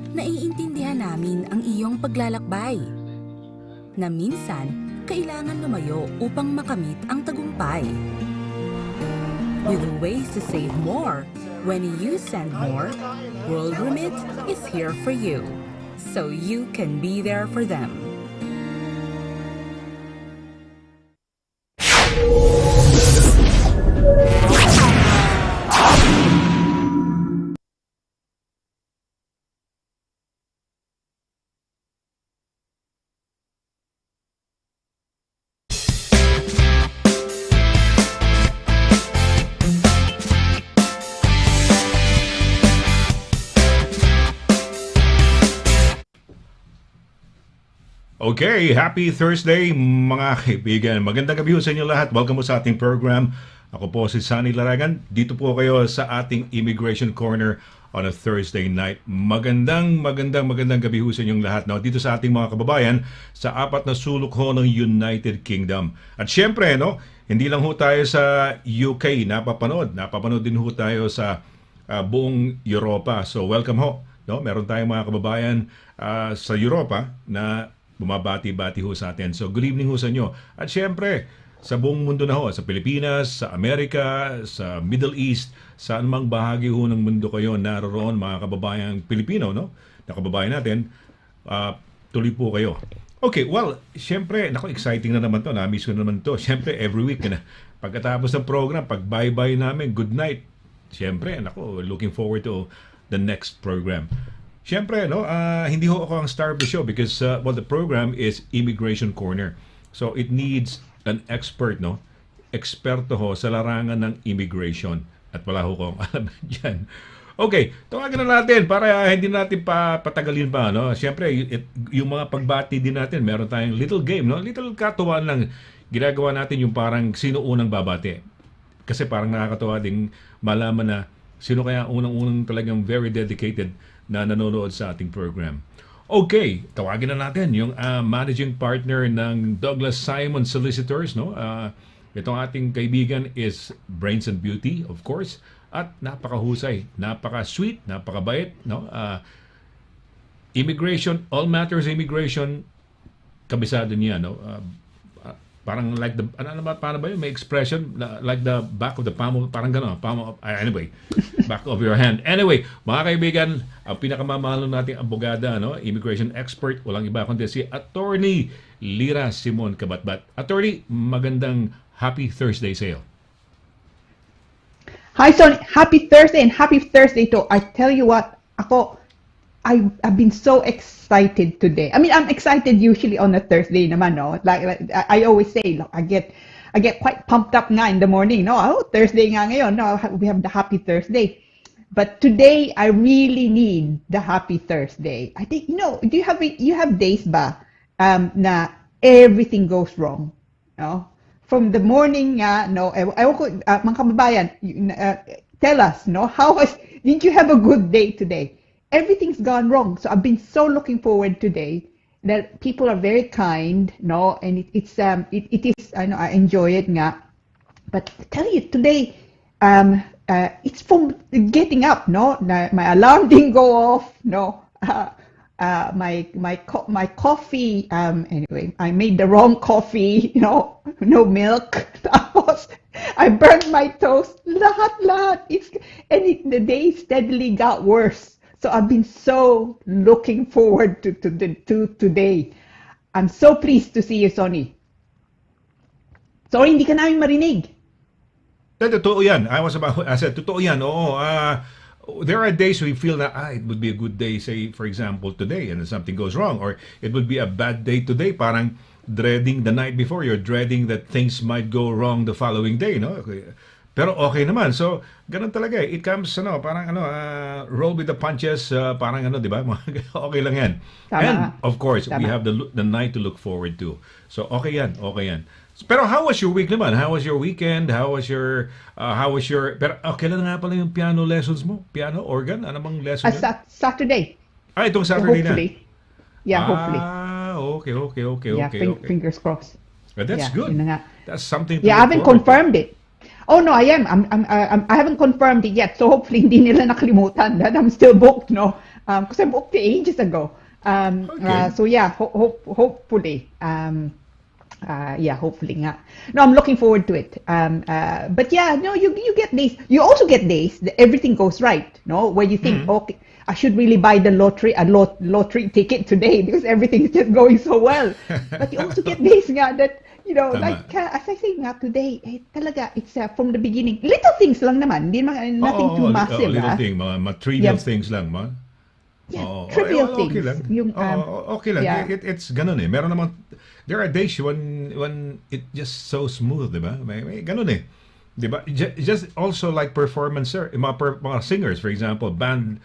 naiintindihan namin ang iyong paglalakbay. Na minsan, kailangan lumayo upang makamit ang tagumpay. With ways to save more, when you send more, World Remit is here for you, so you can be there for them. Okay, happy Thursday mga kaibigan. Magandang gabi sa inyo lahat. Welcome po sa ating program. Ako po si SONNY LARAGAN. Dito po kayo sa ating Immigration Corner on a Thursday night. Magandang gabi sa inyong lahat. Now, dito sa ating mga kababayan sa apat na sulok ho ng United Kingdom. At syempre, no, hindi lang ho tayo sa UK napapanood din ho tayo sa buong Europa. So, welcome ho. No? Meron tayong mga kababayan sa Europa na bumabati-bati ho sa atin. So, good evening ho sa inyo. At syempre, sa buong mundo na ho, sa Pilipinas, sa Amerika, sa Middle East, sa anumang bahagi ho ng mundo kayo naroon, mga kababayang Pilipino, no? Na kababayan natin, tuloy po kayo. Okay, well, syempre, exciting na naman to. Na-miss ko na naman to. Syempre, every week na. Pagkatapos ng program, pag bye-bye namin, good night. Syempre, looking forward to the next program. Siyempre, no, hindi ho ako ang star of the show because the program is Immigration Corner. So it needs an expert, no? Eksperto ho sa larangan ng immigration. At wala ho akong alam dyan. Okay, tawagan na natin para hindi natin patagalin pa, no? Siyempre, yung mga pagbati din natin, meron tayong little game, no? Little katuwaan lang. Ginagawa natin yung parang sino unang babati. Kasi parang nakakatawa ding malaman na sino kaya unang-unang talagang very dedicated na nanonood sa ating program. Okay, tawagin na natin yung managing partner ng Douglas Simon Solicitors, no? Itong ating kaibigan is Brains and Beauty, of course, at napakahusay, napaka-sweet, napakabait, no? Immigration, all matters immigration, kabisado niya, no? Parang like the, paano ba yun? May expression, like the back of the palm of, parang gano'n, anyway, back of your hand. Anyway, mga kaibigan, ang pinakamamahal nating abogada, no? Immigration expert, walang iba kundi si Attorney LIRA SIMON-CABATBAT. Attorney, magandang happy Thursday sa iyo. Hi, Sonny. Happy Thursday and happy Thursday to. I tell you what, I've been so excited today. I mean, I'm excited usually on a Thursday naman, no? Like I always say, look, I get quite pumped up nga in the morning, no? Oh, Thursday nga ngayon, no? We have the happy Thursday. But today, I really need the happy Thursday. I think, do you have days ba na everything goes wrong, no? From the morning, no? Ewan ko, mga kababayan, tell us, no? Did you have a good day today? Everything's gone wrong. So I've been so looking forward today that people are very kind, no, and it is. I know I enjoy it, nga. But I tell you today, it's from getting up, no. My alarm didn't go off, no. My coffee. Anyway, I made the wrong coffee, no milk. I burned my toast. Lahat. The day steadily got worse. So I've been so looking forward to today. I'm so pleased to see you, Sonny. Sorry, hindi ka namin marinig. Totoo yan. I said, totoo yan. Oo. There are days we feel that it would be a good day, say, for example, today, and then something goes wrong. Or it would be a bad day today. Parang dreading the night before. You're dreading that things might go wrong the following day, no? Okay. Pero okay naman. So, ganun talaga. It comes, parang roll with the punches, parang di ba? Okay lang yan. Tama. And, of course, Tama. we have the night to look forward to. So, okay yan. Pero how was your week naman? How was your weekend? How was your, pero kailan nga pala yung piano lessons mo? Piano, organ? Ano bang lesson yun? Saturday. Itong Saturday hopefully. na? Yeah, hopefully. Okay. Yeah, fingers crossed. But that's good. Yun na nga. That's something to Yeah, I haven't look forward confirmed it. Oh no, I am. I haven't confirmed it yet. So hopefully hindi nila nakalimutan that I'm still booked. No, Because I booked it ages ago. Okay. So yeah, hopefully. Yeah, hopefully nga. No, I'm looking forward to it. But yeah, no, you get days. You also get days that everything goes right. No, where you think, Mm. okay, I should really buy the lottery ticket today because everything is just going so well. But you also get days nga that Tama. like as I say nga today, talaga it's from the beginning. Little things lang naman, hindi naman nothing too massive. Little thing, mga trivial Yeah, things lang, ma. yeah, Oo, trivial okay things. lang. Yung Okay lang. yeah, It's ganun eh. Meron naman, there are days when it just so smooth, di ba? May ganun eh. Di ba? Just also like performancer, mga singers, for example, band,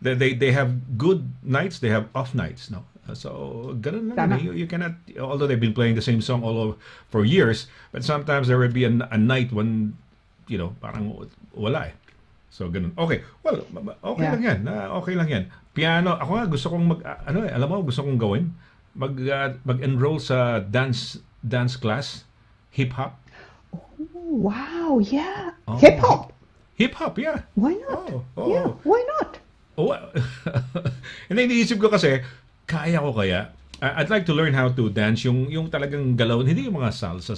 they have good nights, they have off nights, no? So, ganun lang. tama. You cannot, although they've been playing the same song all over for years, but sometimes there will be a night when, parang wala eh. So, ganun. Okay. Well, okay Yeah. lang yan. Okay lang yan. Piano, ako nga gusto kong alam mo, gusto kong gawin? Mag-enroll sa dance class, hip-hop. Wow, yeah. Hip Oh, hop. hip-hop, yeah. Why not? Yeah, Oh. why not? Oh, hindi, iniisip ko kasi, kaya ko kaya? I'd like to learn how to dance yung talagang galaw, hindi yung mga salsa,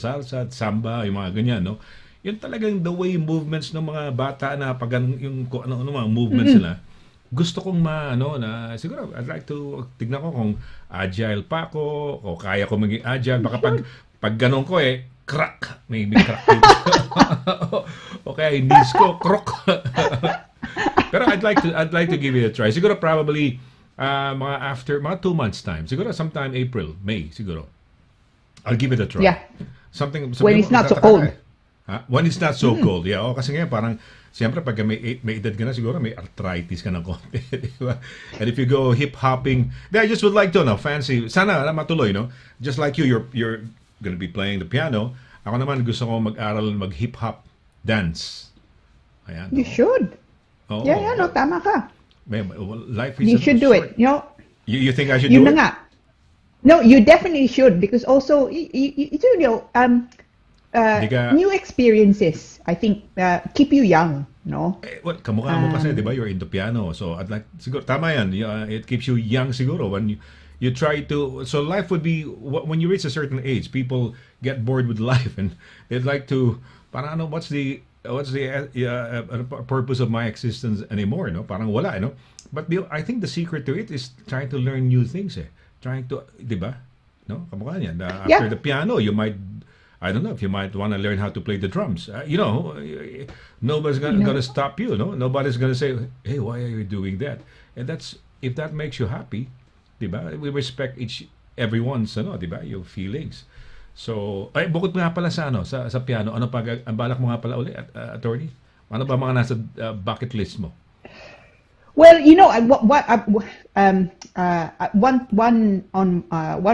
samba, yung mga ganyan, no? Yung talagang the way movements ng mga bata na pag yung kung ano mga movements nila. Gusto kong na siguro I'd like to tignan ko kung agile pa ako o kaya ko maging agile. Baka pag ganun ko crack, maybe crack dito. O kaya yung knees ko, crook. Pero I'd like to give it a try. Siguro probably mga 2 months time. Siguro sometime April, May siguro. I'll give it a try. Yeah. Something When it's not so tataka cold. eh. When it's not so cold. Yeah, kasi nga parang siyempre pag may edad ka na siguro may arthritis ka ng konti, di ba? And if you go hip-hopping, I just would like to fancy, sana matuloy, no? Just like you're gonna be playing the piano. Ako naman gusto ko mag-aral mag-hip-hop dance. Ayan. You should. Oh, Yeah, no, tama ka. life is You should do short. it. You think I should Yun do na it? nga. No, you definitely should because also Hindi ka, new experiences, I think, keep you young, no? well, kamukha mo kasi, di ba? You're into piano. So, I'd like, siguro, tama yan. It keeps you young siguro when you try to, so life would be, when you reach a certain age, people get bored with life and they'd like to, parang what's the purpose of my existence anymore, no? Parang wala, no? But I think the secret to it is trying to learn new things, Trying to, di ba? No? Kamukha yan. After the piano, you might, I don't know if you might want to learn how to play the drums. Nobody's gonna stop you. No, nobody's gonna say, "Hey, why are you doing that?" And that's if that makes you happy, diba? We respect everyone's diba? Your feelings. So, bukod nga pala sa sa piano, ano pa ang balak mo nga pala uli, attorney? Ano ba mga nasa bucket list mo? Well, one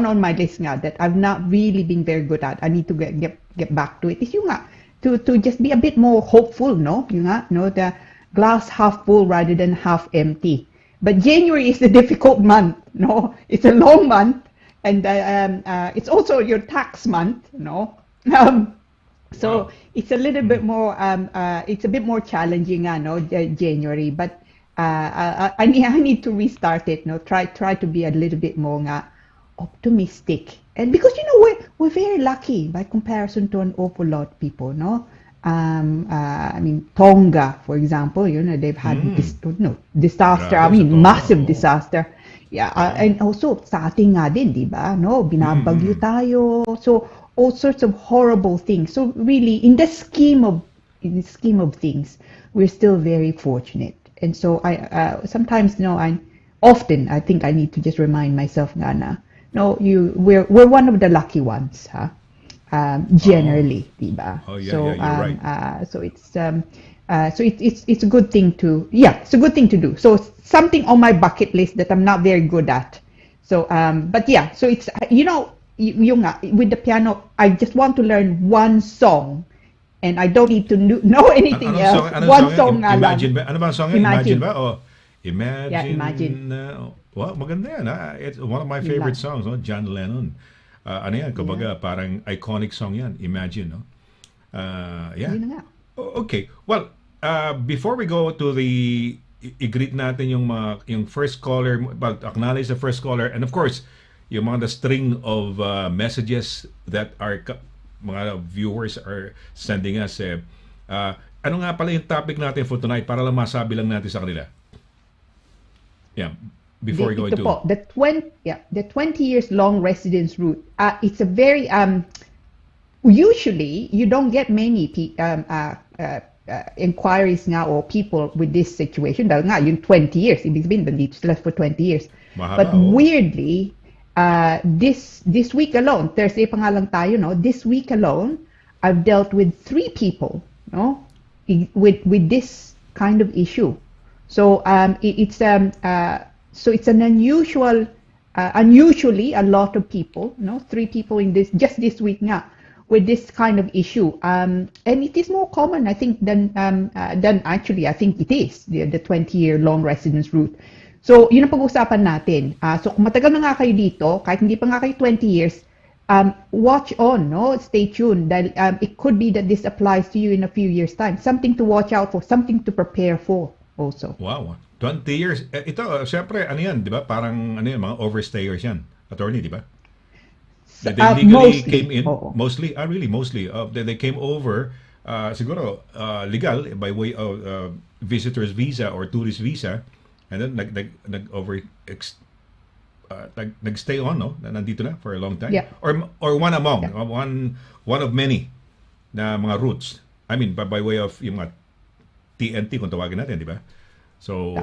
on my list nga that I've not really been very good at. I need to get back to it. Is yung nga to just be a bit more hopeful, no? Yung nga, no, the glass half full rather than half empty. But January is a difficult month, no? It's a long month, and it's also your tax month, no? So Wow. it's a little bit more it's a bit more challenging, no, January, but. I need to restart it. No, try to be a little bit more optimistic, and because we're very lucky by comparison to an awful lot of people. No, I mean Tonga, for example. They've had disaster. I Grabe sa mean Tonga, massive oo. disaster. Yeah, and also sa atin nga din, di ba? No, binabagyo tayo. So all sorts of horrible things. So really, in the scheme of things, we're still very fortunate. And so I sometimes, I think I need to just remind myself, Nana, we're one of the lucky ones, huh? Generally, diba? Oh, yeah, So yeah, you're right. so it's it's a good thing to it's a good thing to do. So something on my bucket list that I'm not very good at. So but yeah, so it's yung nga, with the piano, I just want to learn one song. And I don't need to know anything else. One song nga lang. Imagine ba? Ano ba ang song yan? Imagine. Imagine ba? O, Imagine. Yeah, Imagine. Wow, maganda yan. It's one of my Yun favorite lang. songs, John Lennon. Ano yan? Kumbaga, parang iconic song yan. Imagine, no? Yeah. Yun na nga. Okay. Well, before we go to the i-greet natin yung yung first caller, acknowledge the first caller, and of course, yung mga the string of messages that our mga viewers are sending us. Ano nga pala yung topic natin for tonight para lang masabi lang natin sa kanila? Yeah, before we go into the 20 years long residence route. It's a very usually you don't get many inquiries nga or people with this situation dahil nga yung 20 years ibig sabihin nandito sila for 20 years. Mahaba, But weirdly this week alone, Thursday pa nga lang tayo, no, this week alone I've dealt with 3 people, no, with this kind of issue. So it's an unusually a lot of people, no, 3 people in this week nga with this kind of issue, and it is more common, I think, than actually I think it is the 20-year long residence route. So yun ang pag-usapan natin. So kung matagal na nga kayo dito, kahit hindi pa nga kayo 20 years, watch on, no, stay tuned. Dahil it could be that this applies to you in a few years' time. Something to watch out for, something to prepare for also. Wow, 20 years. Ito, syempre, ano yan, di ba? Parang ano yan, mga overstayers yan. Attorney, di ba? They legally came in, mostly, mostly. They came over, siguro, legal, by way of visitor's visa or tourist visa, and then nag-stay on, no? Nandito na for a long time. Yeah. Or one among, one of many na mga routes. I mean, by way of yung mga TNT, kung tawagin natin, di ba? So,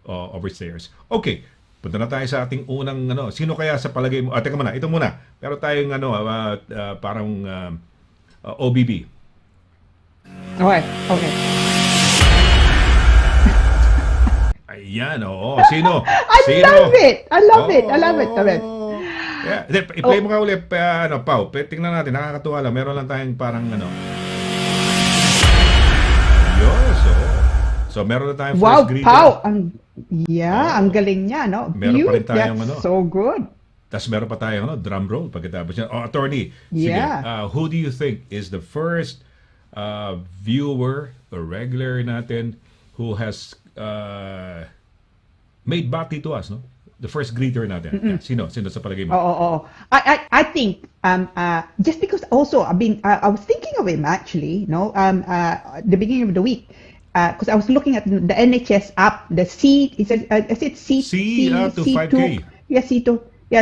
overstayers. Okay. Punta na tayo sa ating unang sino kaya sa palagay mo? Teka muna, ito muna. Pero tayong parang OBB. Okay. Ayan, oo. Sino? I love it. Yeah. I-play mo ka ulit, Pao. Tingnan natin, nakakatuwa lang. Meron lang tayong parang So meron na tayong first greeter. Wow, Pao! Ang galing niya, no? Meron pa rin tayong so good. Tapos meron pa tayong drum roll pagkatapos yan. Attorney, yeah. Sige, who do you think is the first viewer or regular natin who has made bati to us, no? The first greeter natin. Yeah, sino sa palagay mo? I think just because also I was thinking of him actually, no? The beginning of the week. Because I was looking at the NHS app, the C, is it C25K? Yeah,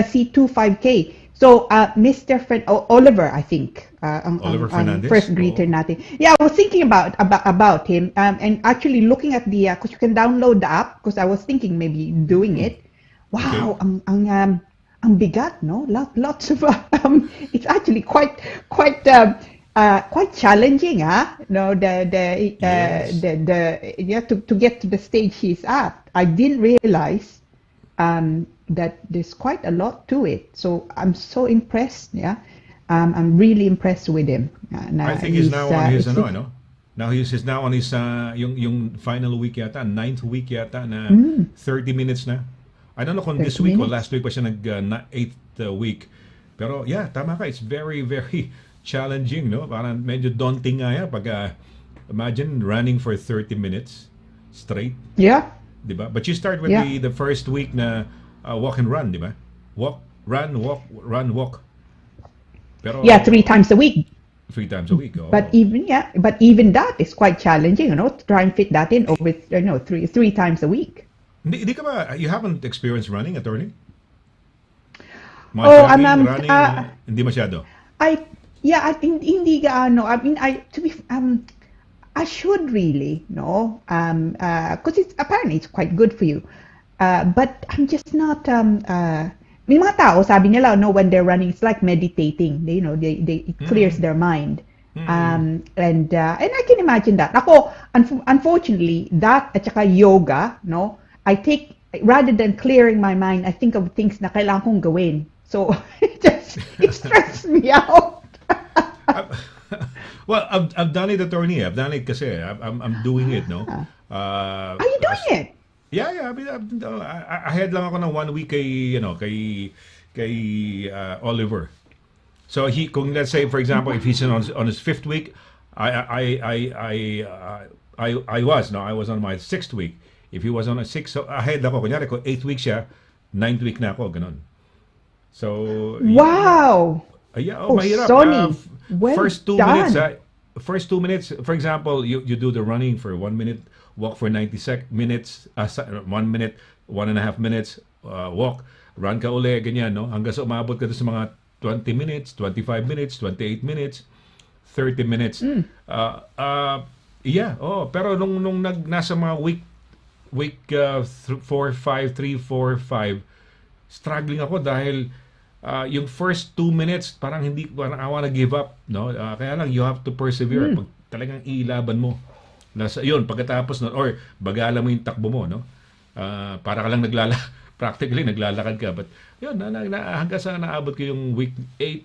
C25K. So, Mr. Oliver, I think, Oliver Fernandez, first greeter natin. Yeah, I was thinking about him, and actually looking at the, because you can download the app, because I was thinking maybe doing it. Wow, okay. ang bigat, no? Lots of, it's actually quite challenging, no, to get to the stage he's at. I didn't realize that there's quite a lot to it. So I'm so impressed. Yeah, I'm really impressed with him. I think he's now on his Now he's now on his yung final week yata, 9th week yata na 30 minutes na. I don't know kung this week or last week pa siya nag 8th week. Pero yeah, tama ka. It's very, very challenging, no? Parang medyo daunting nga yan pag imagine running for 30 minutes straight. Yeah. Diba? But you start with the first week na walk and run, diba? Walk, run, walk. Pero, 3 times a week. 3 times a week. Oh. But even that is quite challenging, to try and fit that in over 3 times a week. Hindi ka ba, you haven't experienced running, attorney? Running, hindi masyado. I think hindi gaano. I mean, I should really, no, because it's quite good for you. But I'm just not. May mga tao, sabi nila, when they're running, it's like meditating. It clears their mind. And I can imagine that. Ako, unfortunately, that at saka yoga, no, I take rather than clearing my mind, I think of things na kailangan kong gawin. So it stresses me out. Well, I've done it, attorney. I've done it kasi I'm doing it, no. Are you doing it? Yeah. I mean, I had lang ako ng 1 week kay Oliver. So kung let's say for example, if he's on his 5th week, I was on my 6th week. If he was on a 6 so ahead ako, kunyari ko 8 weeks siya, 9th week na ako, ganun. So, Wow! mahirap. Sonny, well first 2 done. minutes, first 2 minutes, for example, you do the running for 1 minute, walk for 90 minutes, 1 minute, 1.5 minutes, walk, run ka uli, ganyan, no? Hanggang sa umabot ka sa mga 20 minutes, 25 minutes, 28 minutes, 30 minutes. Pero nung nasa mga week 4, 5, 3, 4, 5, struggling ako dahil yung first 2 minutes parang I wanna give up, no? Kaya lang you have to persevere. Pag talagang iilaban mo. Yun, pagkatapos nun, or bagala mo yung takbo mo, no? Para ka lang practically naglalakad ka. But yun, hanggang sa naabot ko yung week 8,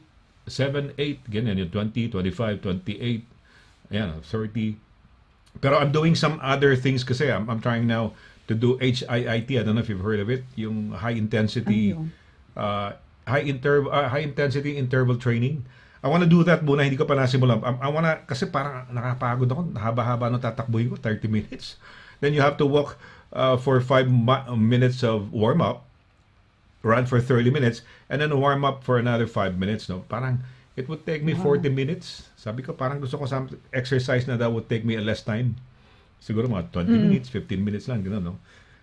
7, 8, ganyan, yung 20, 25, 28, ayan, 30. Pero I'm doing some other things kasi I'm trying now to do HIIT. I don't know if you've heard of it. Yung high intensity interval training. I want to do that muna, hindi ko pa nasimulan. I wanna, kasi parang nakapagod ako, haba-haba nung tatakbuhin ko, 30 minutes. Then you have to walk for 5 minutes of warm-up, run for 30 minutes, and then warm up for another 5 minutes. No? Parang, it would take me 40 minutes. Sabi ko, parang gusto ko some exercise na that would take me a less time. Siguro mga 20 minutes, 15 minutes lang, gano'n, no?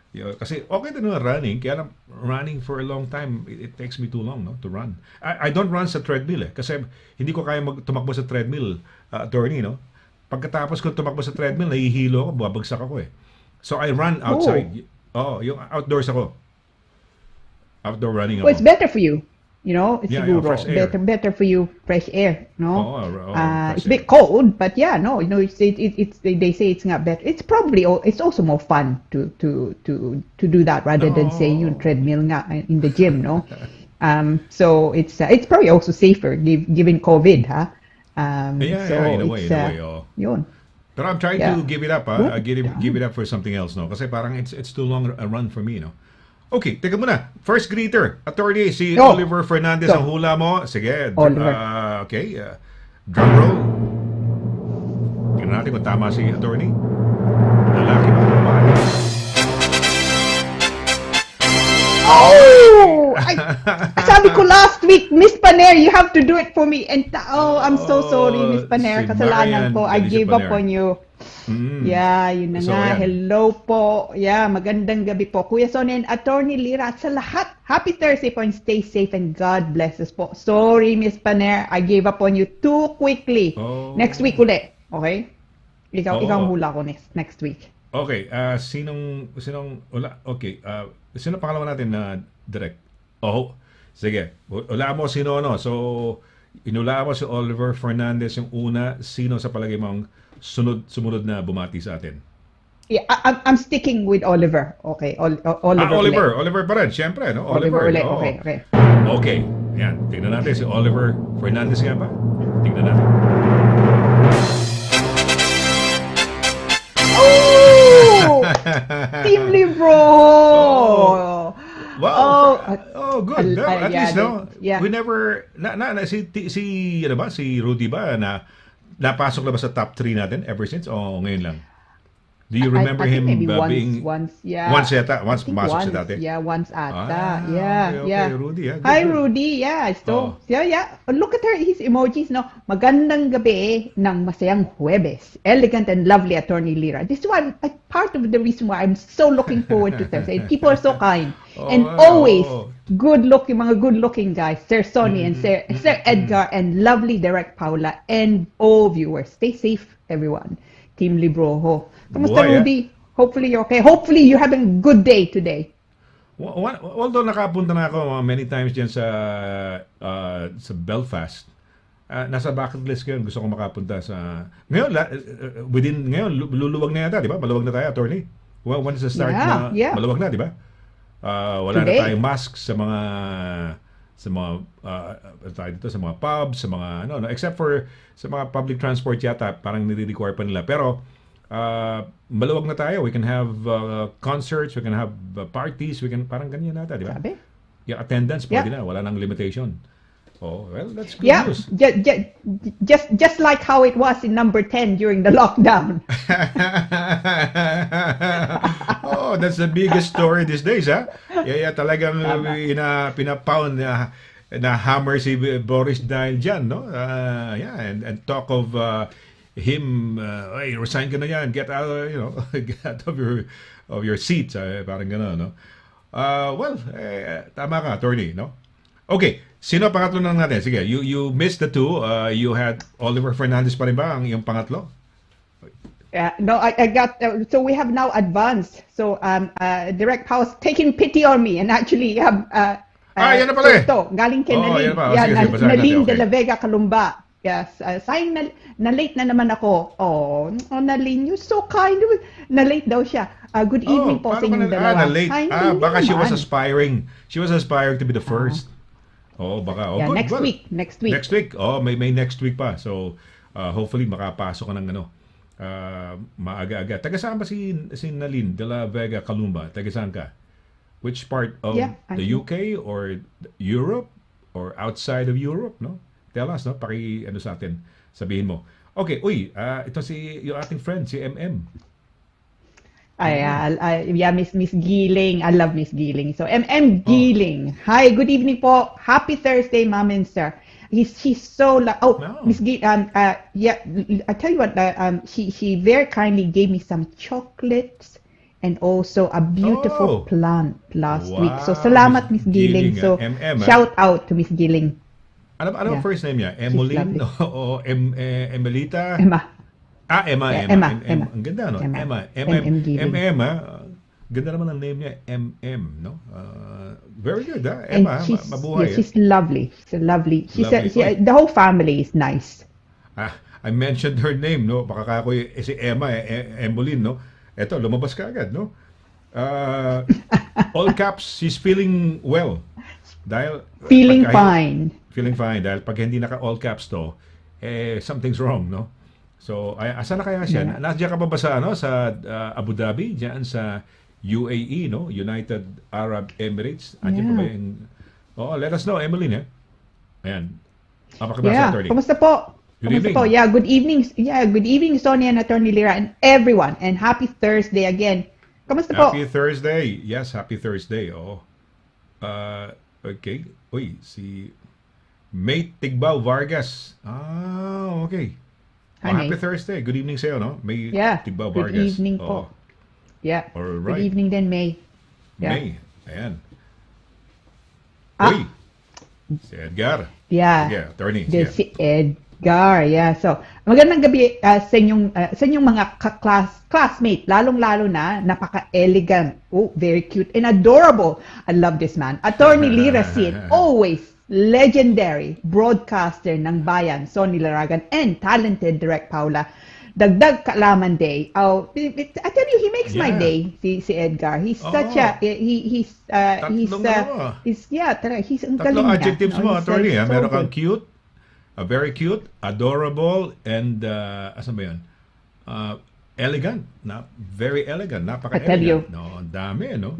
Kasi okay din naman running, kaya lang running for a long time, it takes me too long, no, to run. I don't run sa treadmill kasi hindi ko kaya tumakbo sa treadmill, attorney, no. Pagkatapos ko tumakbo sa treadmill, nahihilo ako, babagsak ako eh. So I run outside. Yung outdoors ako. Outdoor running ako. Well, it's better for you. You know, it's fresh air. better for you, fresh air. No, it's a bit cold, but it's they say it's not better. It's probably it's also more fun to do that rather than say you treadmill nga in the gym. No, so it's probably also safer given COVID, huh? In a way. Yun. But I'm trying to give it up, give it up for something else, no? Kasi parang it's too long a run for me, no? Okay, teka muna. First greeter, attorney, si Oliver Fernandez ang hula mo. Sige, Oliver. Okay, drum roll. Tingnan natin kung tama si attorney. Lalaki ba? Babae? Oh! Sabi ko last week, Miss Paner, you have to do it for me. And I'm so sorry, Miss Paner. Si Kasalanan ko. I Marian gave up Paner. on you. Yeah, yun na So, nga. ayan. Hello po. Yeah, magandang gabi po. Kuya Sonny and Attorney Lira at sa lahat. Happy Thursday po and stay safe and God bless us po. Sorry, Miss Paner. I gave up on you too quickly. Next week ulit. Okay? Ikaw hula ko next week. Okay, sinong wala? Okay, sino pangalawa natin na direct? Sige. Wala mo sino no. So, inula mo si Oliver Fernandez yung una. Sino sa palagay mong sumunod na bumati sa atin? Yeah, I'm sticking with Oliver. Okay, Oliver. Oliver pa rin, syempre, no? Oliver ulit. Oo. Okay. Okay. Yan, tingnan natin si Oliver Fernandez nga ba? Tingnan natin. Oh! Team Libro! Wow. Good. At least, no? Yeah. We never si ano ba, si Rudy ba na napasok na ba sa top 3 natin ever since? Ngayon lang. Do you remember I him think maybe being once, yeah. Once yata, once I think pumasok once, siya dati. Yeah, once ata. Okay, Rudy. Good, Hi, good. Rudy. Yeah, so, yeah. Look at his emojis, no? Magandang gabi ng masayang Huwebes. Elegant and lovely Attorney Lira. This is why, part of the reason why I'm so looking forward to Thursday. People are so kind. And always mga good-looking guys. Sir Sonny and Sir Edgar and lovely Direct Paula and all viewers. Stay safe, everyone. Team Libroho. Kamusta, Rudy? Hopefully you're okay. Hopefully you're having a good day today. Although nakapunta na ako many times dyan sa Belfast, nasa bucket list ko yun. Gusto ko makapunta sa... Ngayon, luluwag na yata, di ba? Maluwag na tayo, attorney. When is the start na? Maluwag na, di ba? Wala today na tayong mask sa mga pubs, sa mga except for sa mga public transport yata parang nire-require pa nila, pero maluwag na tayo. We can have concerts, we can have parties, we can parang ganyan nata, di ba? Sabi? Yeah, attendance pwede na, wala nang limitation. Well, that's good news. Just like how it was in number 10 during the lockdown. Oh, that's the biggest story these days, ha? Yeah, talagang pinapound na hammer si Boris dahil dyan, no? Yeah, and talk of him, hey, resign ka na yan, get out, get out of your seat, parang gano'n, no? Well, tama ka, attorney, no? Okay, sino pangatlo na natin? Sige, you missed the two. You had Oliver Fernandez pa rin ba ang iyong pangatlo? No, I got. So we have now advanced. So Direct House taking pity on me and actually have. Yan na pala eh. Ito, galing kay Nalin. Yan na pala. Sige, basahin natin. Nalin de Okay. la Vega Calumba. Yes, sayang na late na naman ako. Oh, Nalin, you so kind. Na late daw siya. Good evening po sa paano inyong ka dalawa. na late. Kind din Baka she was naman. aspiring. She was aspiring to be the first. Baka. Yeah, Good. next Well, week. Next week. May next week pa. So, hopefully makapasok ka ng maaga-aga. Taga saan ba si Nalin de la Vega Calumba? Taga saan ka? Which part of the UK or Europe or outside of Europe, no? Tell us, no? Sa atin, sabihin mo. Okay, ito yung ating friend, si MM. Miss Giling. I love Miss Giling. So, MM Giling. Hi, good evening po. Happy Thursday, Ma'am and Sir. She's so Miss Giling. I tell you what. She very kindly gave me some chocolates and also a beautiful plant last week. So, salamat, Miss Giling. So, MM, shout out to Miss Giling. Ano ang first name niya? Emmeline o Emelita? Emma. Emma. Ang ganda, no? Emma. MM, ganda naman ang name niya, MM, no? Very good, ha? Emma, mabuhay. She's lovely. She's lovely. Lovely. The whole family is nice. I mentioned her name, no? Baka ako si Emma, Emmeline, no? Eto, lumabas ka agad, no? All caps, she's feeling well. Dahil Feeling fine. Feeling fine. Dahil pag hindi naka all caps to, something's wrong, no? So, asa na kaya siya? Yeah. Nandiyan ka pa ba sa Abu Dhabi? Diyan sa UAE, no? United Arab Emirates. Andiyan pa ba yung... let us know, Emmeline, Ayan. Napakabasa, attorney. Kumusta po? Good evening. Po? Good evening. Good evening, Sonny and Attorney Lira and everyone. And happy Thursday again. Kumusta po? Happy Thursday. Yes, happy Thursday. Okay. Si May Tigbao Vargas. Okay. Hi, Happy May. Thursday. Good evening sa'yo, no? May Tigbao Good Vargas. evening po. Alright. Good evening din, May. May. Ayan. Si Edgar. Sige, attorney. Si Edgar. So, magandang gabi sa inyong mga classmate, lalong-lalo na napaka-elegant. Very cute and adorable. I love this man. Attorney Lira Sin, always legendary broadcaster ng bayan, Sonny Laragan, and talented Direct Paula. Dagdag Kaalaman Day. I tell you, he makes my day. Si Edgar. He's such a he's ang galing Tatlong adjectives niya. mo, attorney. So Meron kang good. cute, very cute, adorable, and asan ba yun? Elegant. Very elegant. Napaka-elegant. I tell you. No, ang dami, no?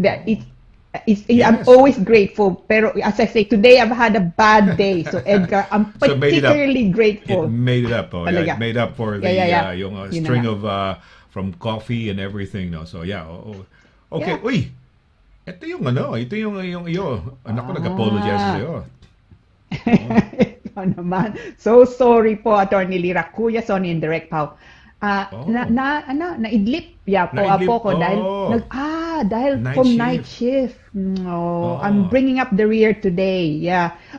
I'm always grateful. Pero as I say, today I've had a bad day. So Edgar, I'm So particularly grateful. It made it up. Talaga. It made up for the yung Yun string na of from coffee and everything, no. So okay. Ito yung iyo. Anak ko nag-apologize sa'yo. Ikaw naman. So sorry po, Attorney Lira. Kuya Sonny and Direct Pao. Naidlip po ko dahil dahil from night shift. I'm bringing up the rear today.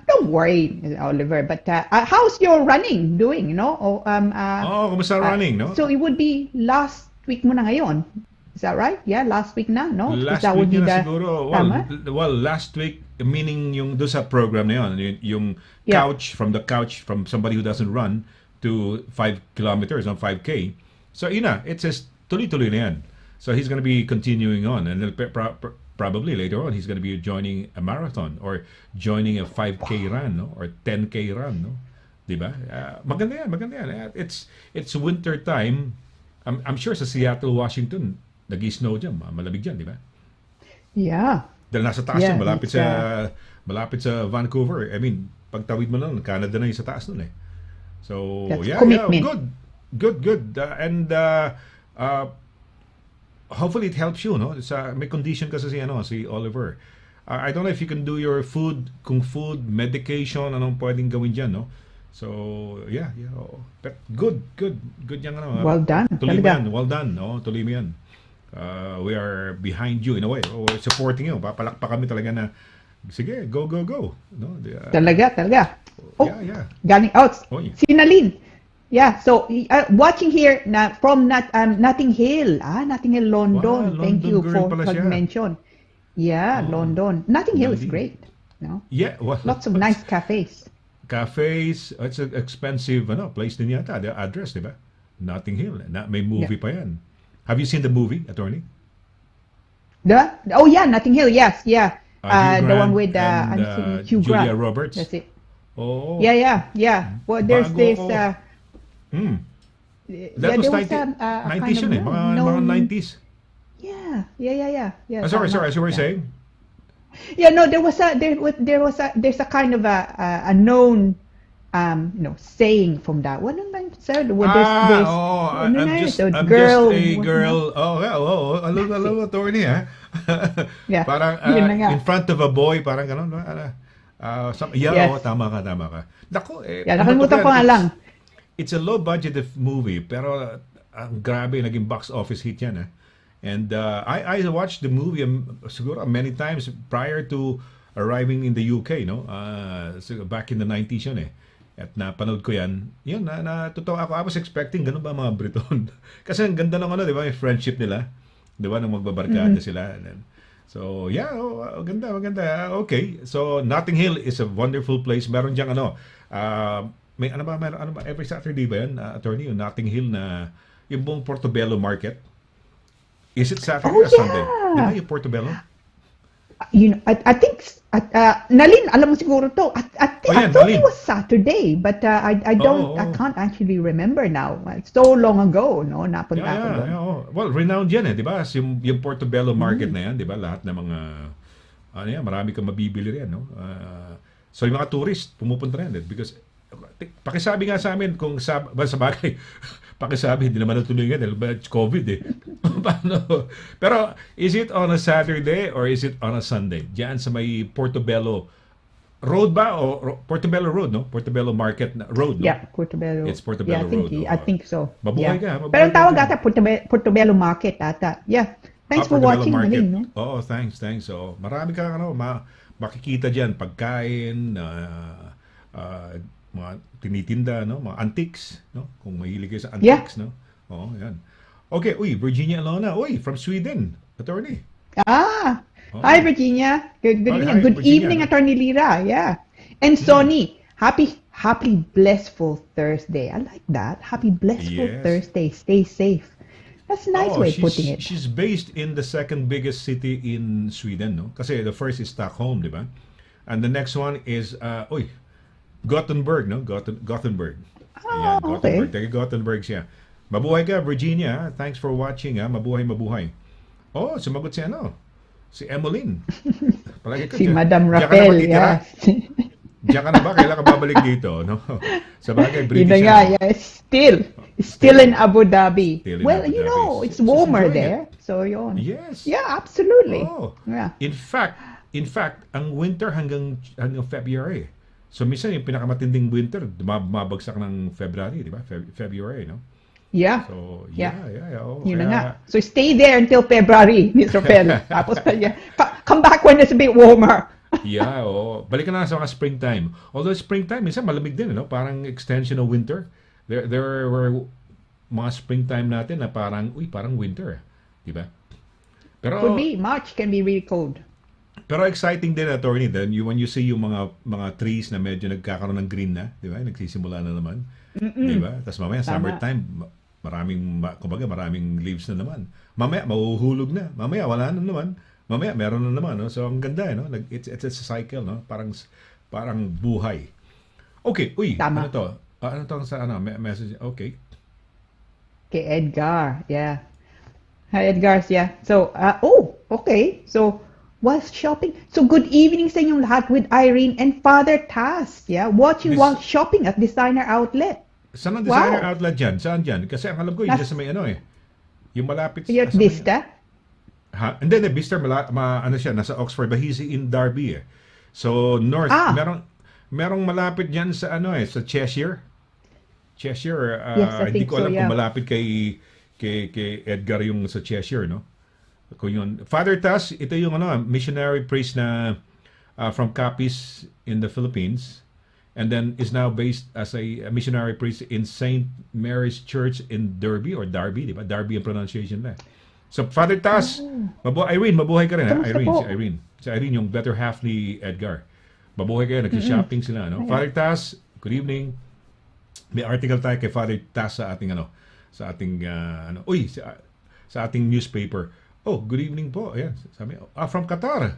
Don't worry, Oliver, but how's your running doing, Kumusta running, no? So it would be last week mo na ngayon. Is that right? Last week na, no? Last that week would be na the siguro. tama? Well, last week, meaning yung do sa program na yun, yung couch from somebody who doesn't run to 5 kilometers on 5K. So it says tuloy-tuloy na yan. So he's going to be continuing on, and then probably later on he's going to be joining a marathon or joining a 5K run, no? Or 10K run, no? Diba? Maganda yan. It's winter time. I'm sure sa Seattle, Washington, nag-snow dyan, malamig dyan, di ba? Yeah. Dahil nasa taas yun, malapit sa Vancouver. I mean, pagtawid mo lang, Canada na yung sa taas nun eh. So, That's commitment. Good. And hopefully it helps you, no? May condition kasi si Oliver. I don't know if you can do your kung food, medication, anong pwedeng gawin dyan, no? So, yeah. Oh. But good yan, Well done. Tuloy mo Talaga. yan, well done, no? Tuloy mo yan. We are behind you in a way. We're supporting you. Papalakpak kami talaga na, sige, go. No? Talaga. Oh, Yeah. galing out. Oh, yeah. Sinalin. Yeah, so watching here from Notting Hill. Notting Hill, London. Wow, Thank London you girl for pala siya. mention. Yeah, London. Notting Hill is Galing. great. No? Yeah, well, Lots of nice cafes. cafes, it's an expensive place din yata, the address, di ba? Notting Hill. May movie pa yan. Have you seen the movie, attorney? Notting Hill. Yes, yeah. Hugh The one Grant with and, Hugh Julia Grant. Roberts. That's it. Oh. Yeah. Well, there's Bago this. ako. That There was was 90s yun eh. Mga 90s. Yeah. Sorry, tama. as you were saying? Yeah, no, there's a kind of a known saying from that one. I'm just a girl. girl. Alam, attorney, ha? Yeah, Parang yun na nga. in front of a boy, parang gano'n. Yes. Tama ka. Naku, Nakalimutan ko nga lang. It's a low budget movie, pero ang grabe, naging box office hit yan, ha? And I watched the movie siguro many times prior to arriving in the UK, no? Back in the 90s yun eh. At napanood ko yan. Yun, totoo ako. I was expecting, ganun ba mga Briton? Kasi ang ganda ng di ba, yung friendship nila. Di ba, nung magbabarkada sila. And then, so, yeah, maganda. Okay. So, Notting Hill is a wonderful place. Meron diyang meron ba, every Saturday ba yan, attorney, yung Notting Hill na, yung buong Portobello Market. Is it Saturday or Sunday? Di ba yung Portobello? I think Nalin, alam mo siguro to. I thought it was Saturday, but I can't actually remember now. It's so long ago, no? Napunta ko doon. Well, renowned yan di ba? Yung Portobello Market na yan, di ba? Lahat ng mga marami kang mabibili riyan, no? So yung mga tourist pumupunta rin because pakisabi nga sa amin kung sa bagay pakisabi, hindi naman natuloy nga dahil COVID eh. Paano? Pero, is it on a Saturday or is it on a Sunday? Diyan sa may Portobello Road ba? O Portobello Road, no? Portobello Market Road, no? Yeah, Portobello. It's Portobello Road. I think so. Mabuhay ka. Pero ang tawag ata Portobello Market ata. Yeah. Thanks for watching, Nalin, no? Oo, thanks. So, marami ka makikita diyan pagkain, mga tinitinda, no? Mga antiques, no? Kung mahilig kayo sa antiques, no? Oo, yan. Okay, Virginia Alona. From Sweden, attorney. Hi, Virginia. Good evening. Good Virginia. Evening, Attorney Lira. Yeah. And Sonny, happy blessful Thursday. I like that. Happy blessful Thursday. Stay safe. That's a nice way of putting it. She's based in the second biggest city in Sweden, no? Kasi the first is Stockholm, di ba? And the next one is, Gothenburg, no? Gothenburg. Ayan, Gothenburg. Okay. Taga Gothenburg siya. Mabuhay ka, Virginia. Thanks for watching, ha? Mabuhay. Sumagot si Emmeline. Palagi ka Si dyan. Madam Diyan ka na Rafael, matitira? yes. Diyan ka na ba? Kailan ka babalik dito, no? Sa bagay, Yun British na nga, yan. still in Abu Dhabi. Still in Well, Abu Dhabi. it's She's warmer enjoying there. So, yun. Yes. Yeah, absolutely. Yeah. In fact, ang winter hanggang February. So minsan yung pinakamatinding winter, mabagsak ng February, di ba? February, no? Yeah. So, Yeah. Kaya, Yun na nga. So, stay there until February, Mr. Rafael. Tapos, come back when it's a bit warmer. Balikan na sa mga springtime. Although springtime, minsan malamig din, no? Parang extension of winter. There were mga springtime natin na parang winter. Di ba? Pero, Could be. March can be really cold. Pero exciting din, attorney, then when you see yung mga trees na medyo nagkakaroon ng green na, di ba? Nagsisimula na naman. Di ba? Tapos mamaya, summertime, maraming leaves na naman. Mamaya, mahuhulog na. Mamaya, wala na naman. Mamaya, meron na naman. No? So, ang ganda, no? It's a cycle, no? Parang buhay. Okay, Tama. ano to? Ano to sa message? Okay. Kay Edgar, yeah. Hi, Edgar, yeah. So, okay. So, while shopping. So, good evening sa inyong lahat with Irene and Father Taz, yeah. Watching while shopping at Designer Outlet. Saan ang designer outlet dyan? Saan dyan? Kasi ang alam ko, yun dyan sa may yung malapit You're at Vista? And then Bister, ano siya, nasa Oxford, but he's in Derby eh. So, north, Ah. merong malapit diyan sa ano sa Cheshire. Cheshire, Yes, I hindi think ko so, alam yeah. kung malapit kay Edgar yung sa Cheshire, no? Kung yun. Father Tas, ito yung missionary priest na from Capiz in the Philippines, and then is now based as a missionary priest in St. Mary's Church in Derby, di ba? Derby ang pronunciation na. So, Father Tas, Irene, mabuhay ka rin, ha? Kamusta Irene, po? si Irene. Si Irene, yung better half ni Edgar. Mabuhay kayo, nag-shopping sila, no? Father Tas, good evening. May article tayo kay Father Tas sa ating sa ating newspaper. Oh, good evening po. Ayan, sabi, from Qatar.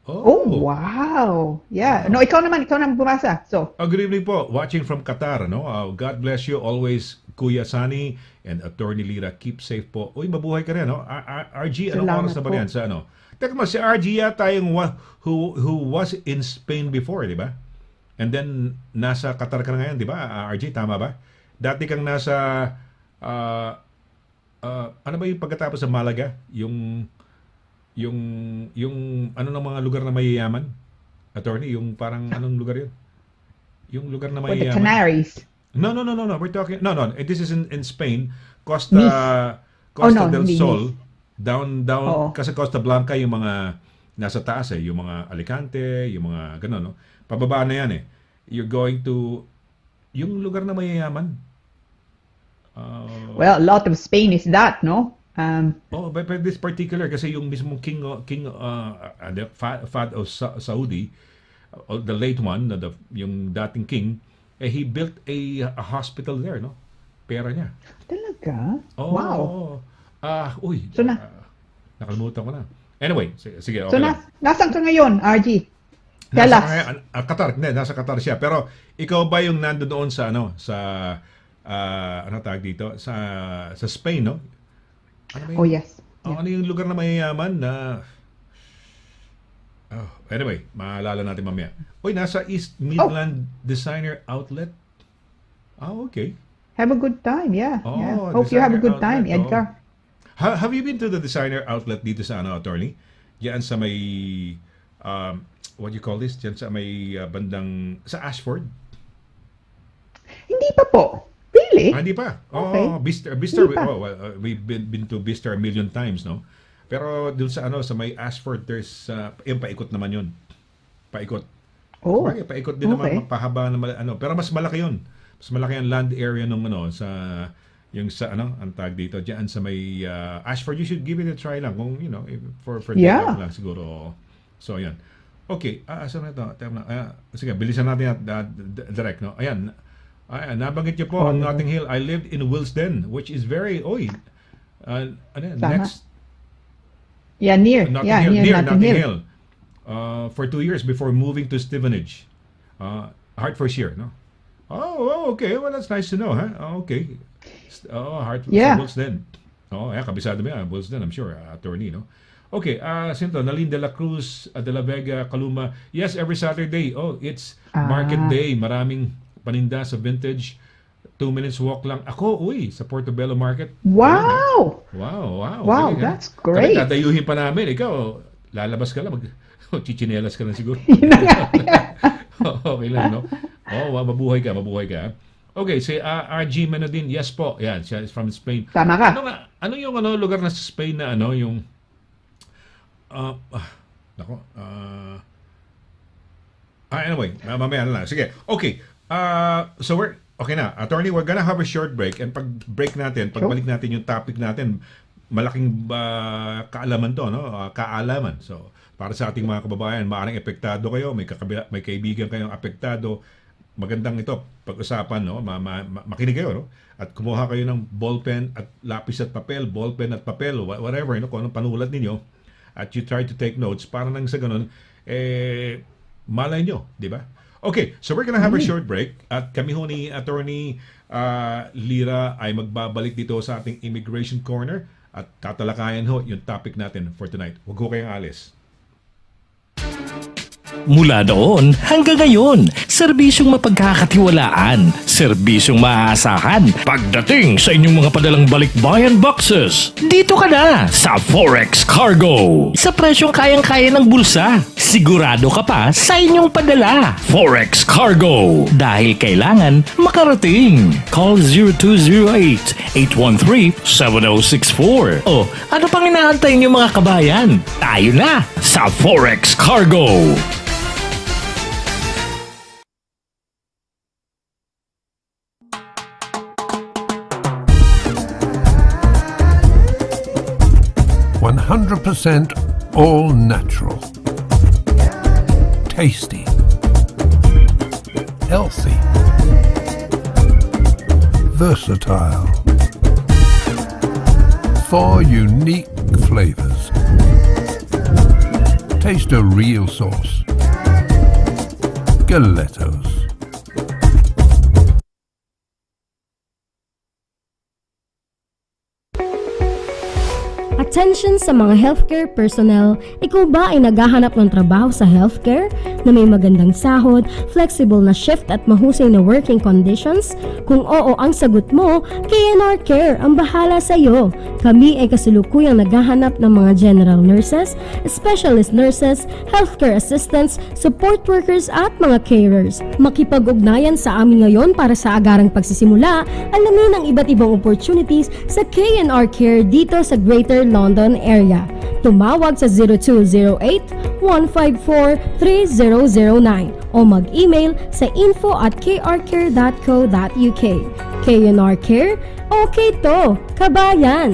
Oh, wow. Yeah. No, ikaw naman bumasa. So, Good evening po. Watching from Qatar, no? God bless you always, Kuya Sunny and Attorney Lira. Keep safe po. Uy, mabuhay ka rin, no? RG, anong Salamat oras na ba po. yan sa ano? Teka mo, si RG yata yung who was in Spain before, di ba? And then, nasa Qatar ka na ngayon, di ba? RG, tama ba? Dati kang nasa, ano ba yung pagkatapos sa Malaga? Yung ano ng mga lugar na mayayaman? Attorney, yung parang anong lugar yun? Yung lugar na for the mayayaman. Canaries. No. We're talking this is in Spain, Costa no, del hindi Sol, Nice. down Oo. kasi Costa Blanca yung mga nasa taas yung mga Alicante, yung mga gano'n, no. Pababa na yan eh. You're going to yung lugar na mayayaman. Well, a lot of Spain is that, no? But this particular kasi yung mismong the Fahd of Saudi, the late one, yung dating king, he built a hospital there, no? Pera niya. Talaga? Oh, Wow. So nakalimutan ko na. Anyway, sige, okay So lang. nasaan ka ngayon, RG? Tell Nasa us. Qatar, hindi, nasa Qatar siya. Pero ikaw ba yung nandoon sa ano tawag dito? Sa Spain, no? Ano ba yun? Oh, yes. Ano yung lugar na mayayaman na anyway, maalala natin mamaya. Uy, nasa East Midland Designer Outlet. Okay. Have a good time, yeah. Oh, Yeah. Hope you have a good Designer time, Outlet, Edgar. Have you been to the Designer Outlet dito sa Attorney? Diyan sa may what do you call this? Diyan sa may bandang sa Ashford? Hindi pa po. Really? Hindi pa. Okay. Bister, Hindi pa. we've been to Bister a million times, no? Pero dun sa sa may Ashford, there's yung paikot naman yun. Paikot. Oh. Bagay, paikot din Okay. naman, mapahaba na pero mas malaki yun. Mas malaki ang land area nung sa yung sa ang tag dito diyan sa may Ashford. You should give it a try lang kung for Yeah. day lang siguro. So ayan. Okay, saan na ito? Sige, bilisan natin direct, no? Ayan, nabanggit niyo po ang Notting Hill. I lived in Willesden, which is very, next, Yeah, near. Near Notting Hill. For 2 years before moving to Stevenage. Hertfordshire, no? Okay. Well, that's nice to know, huh? Okay. Hertford, Yeah. Willesden. Kabisado mo yan, Willesden, I'm sure, attorney, no? Okay, Sinto, Nalin de la Cruz, de la Vega, Caluma. Yes, every Saturday. It's market day. Maraming paninda sa vintage. 2 minutes walk lang. Ako, sa Portobello Market. Wow! Wow. Wow, Galing, that's great. Kami, tatayuhin pa namin. Ikaw, lalabas ka lang. Chichinelas ka na siguro. Yun na nga. Okay lang, no? Mabuhay ka. Okay, si RG Menodin. Yes po. Yan, siya is from Spain. Tama ka. Ano yung lugar na sa Spain na yung anyway, mamaya na lang. Sige. Okay. So we're okay na. Attorney, we're gonna have a short break, and pag break natin, pagbalik natin yung topic natin, malaking kaalaman to, no? Kaalaman. So, para sa ating mga kababayan, maaaring epektado kayo, may kaibigan kayong apektado, magandang ito pag-usapan, no? Makinig kayo, no? At kumuha kayo ng ballpen at lapis at papel, ballpen at papel, whatever, no? Kung anong panulat ninyo, at you try to take notes para nang sa ganun, malay nyo, di ba? Okay, so we're gonna have a short break at kami ho ni Attorney Lira ay magbabalik dito sa ating Immigration Corner at tatalakayan ho yung topic natin for tonight. Huwag ho kayong alis. Mula noon hanggang ngayon, serbisyong mapagkakatiwalaan, Serbisyong maaasahan pagdating sa inyong mga padalang balikbayan boxes. Dito ka na sa Forex Cargo. Sa presyong kayang-kaya ng bulsa. Sigurado ka pa sa inyong padala. Forex Cargo. Dahil kailangan makarating. Call 0208-813-7064. O ano pang inaantay niyo mga kabayan? Tayo na sa Forex Cargo. 100% all natural. Tasty. Healthy. Versatile. 4 unique flavors. Taste a real sauce. Galettos. Attention sa mga healthcare personnel, ikaw ba ay naghahanap ng trabaho sa healthcare na may magandang sahod, flexible na shift at mahusay na working conditions? Kung oo ang sagot mo, KNR Care ang bahala sa iyo. Kami ay kasalukuyang naghahanap ng mga general nurses, specialist nurses, healthcare assistants, support workers at mga carers. Makipag-ugnayan sa amin ngayon para sa agarang pagsisimula, alamin ang iba't ibang opportunities sa KNR Care dito sa Greater London area. Tumawag sa 0208-154-3009 o mag-email sa info@krcare.co.uk. KNR Care, okay to, kabayan!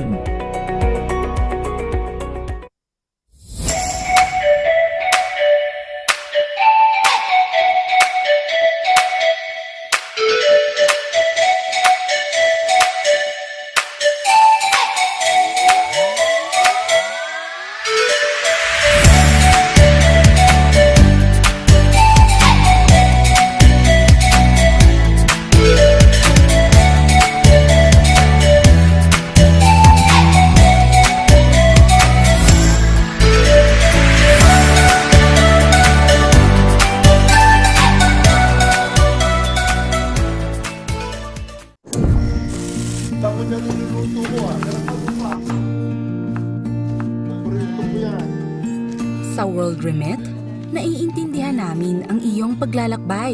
Sa World Remit, naiintindihan namin ang iyong paglalakbay.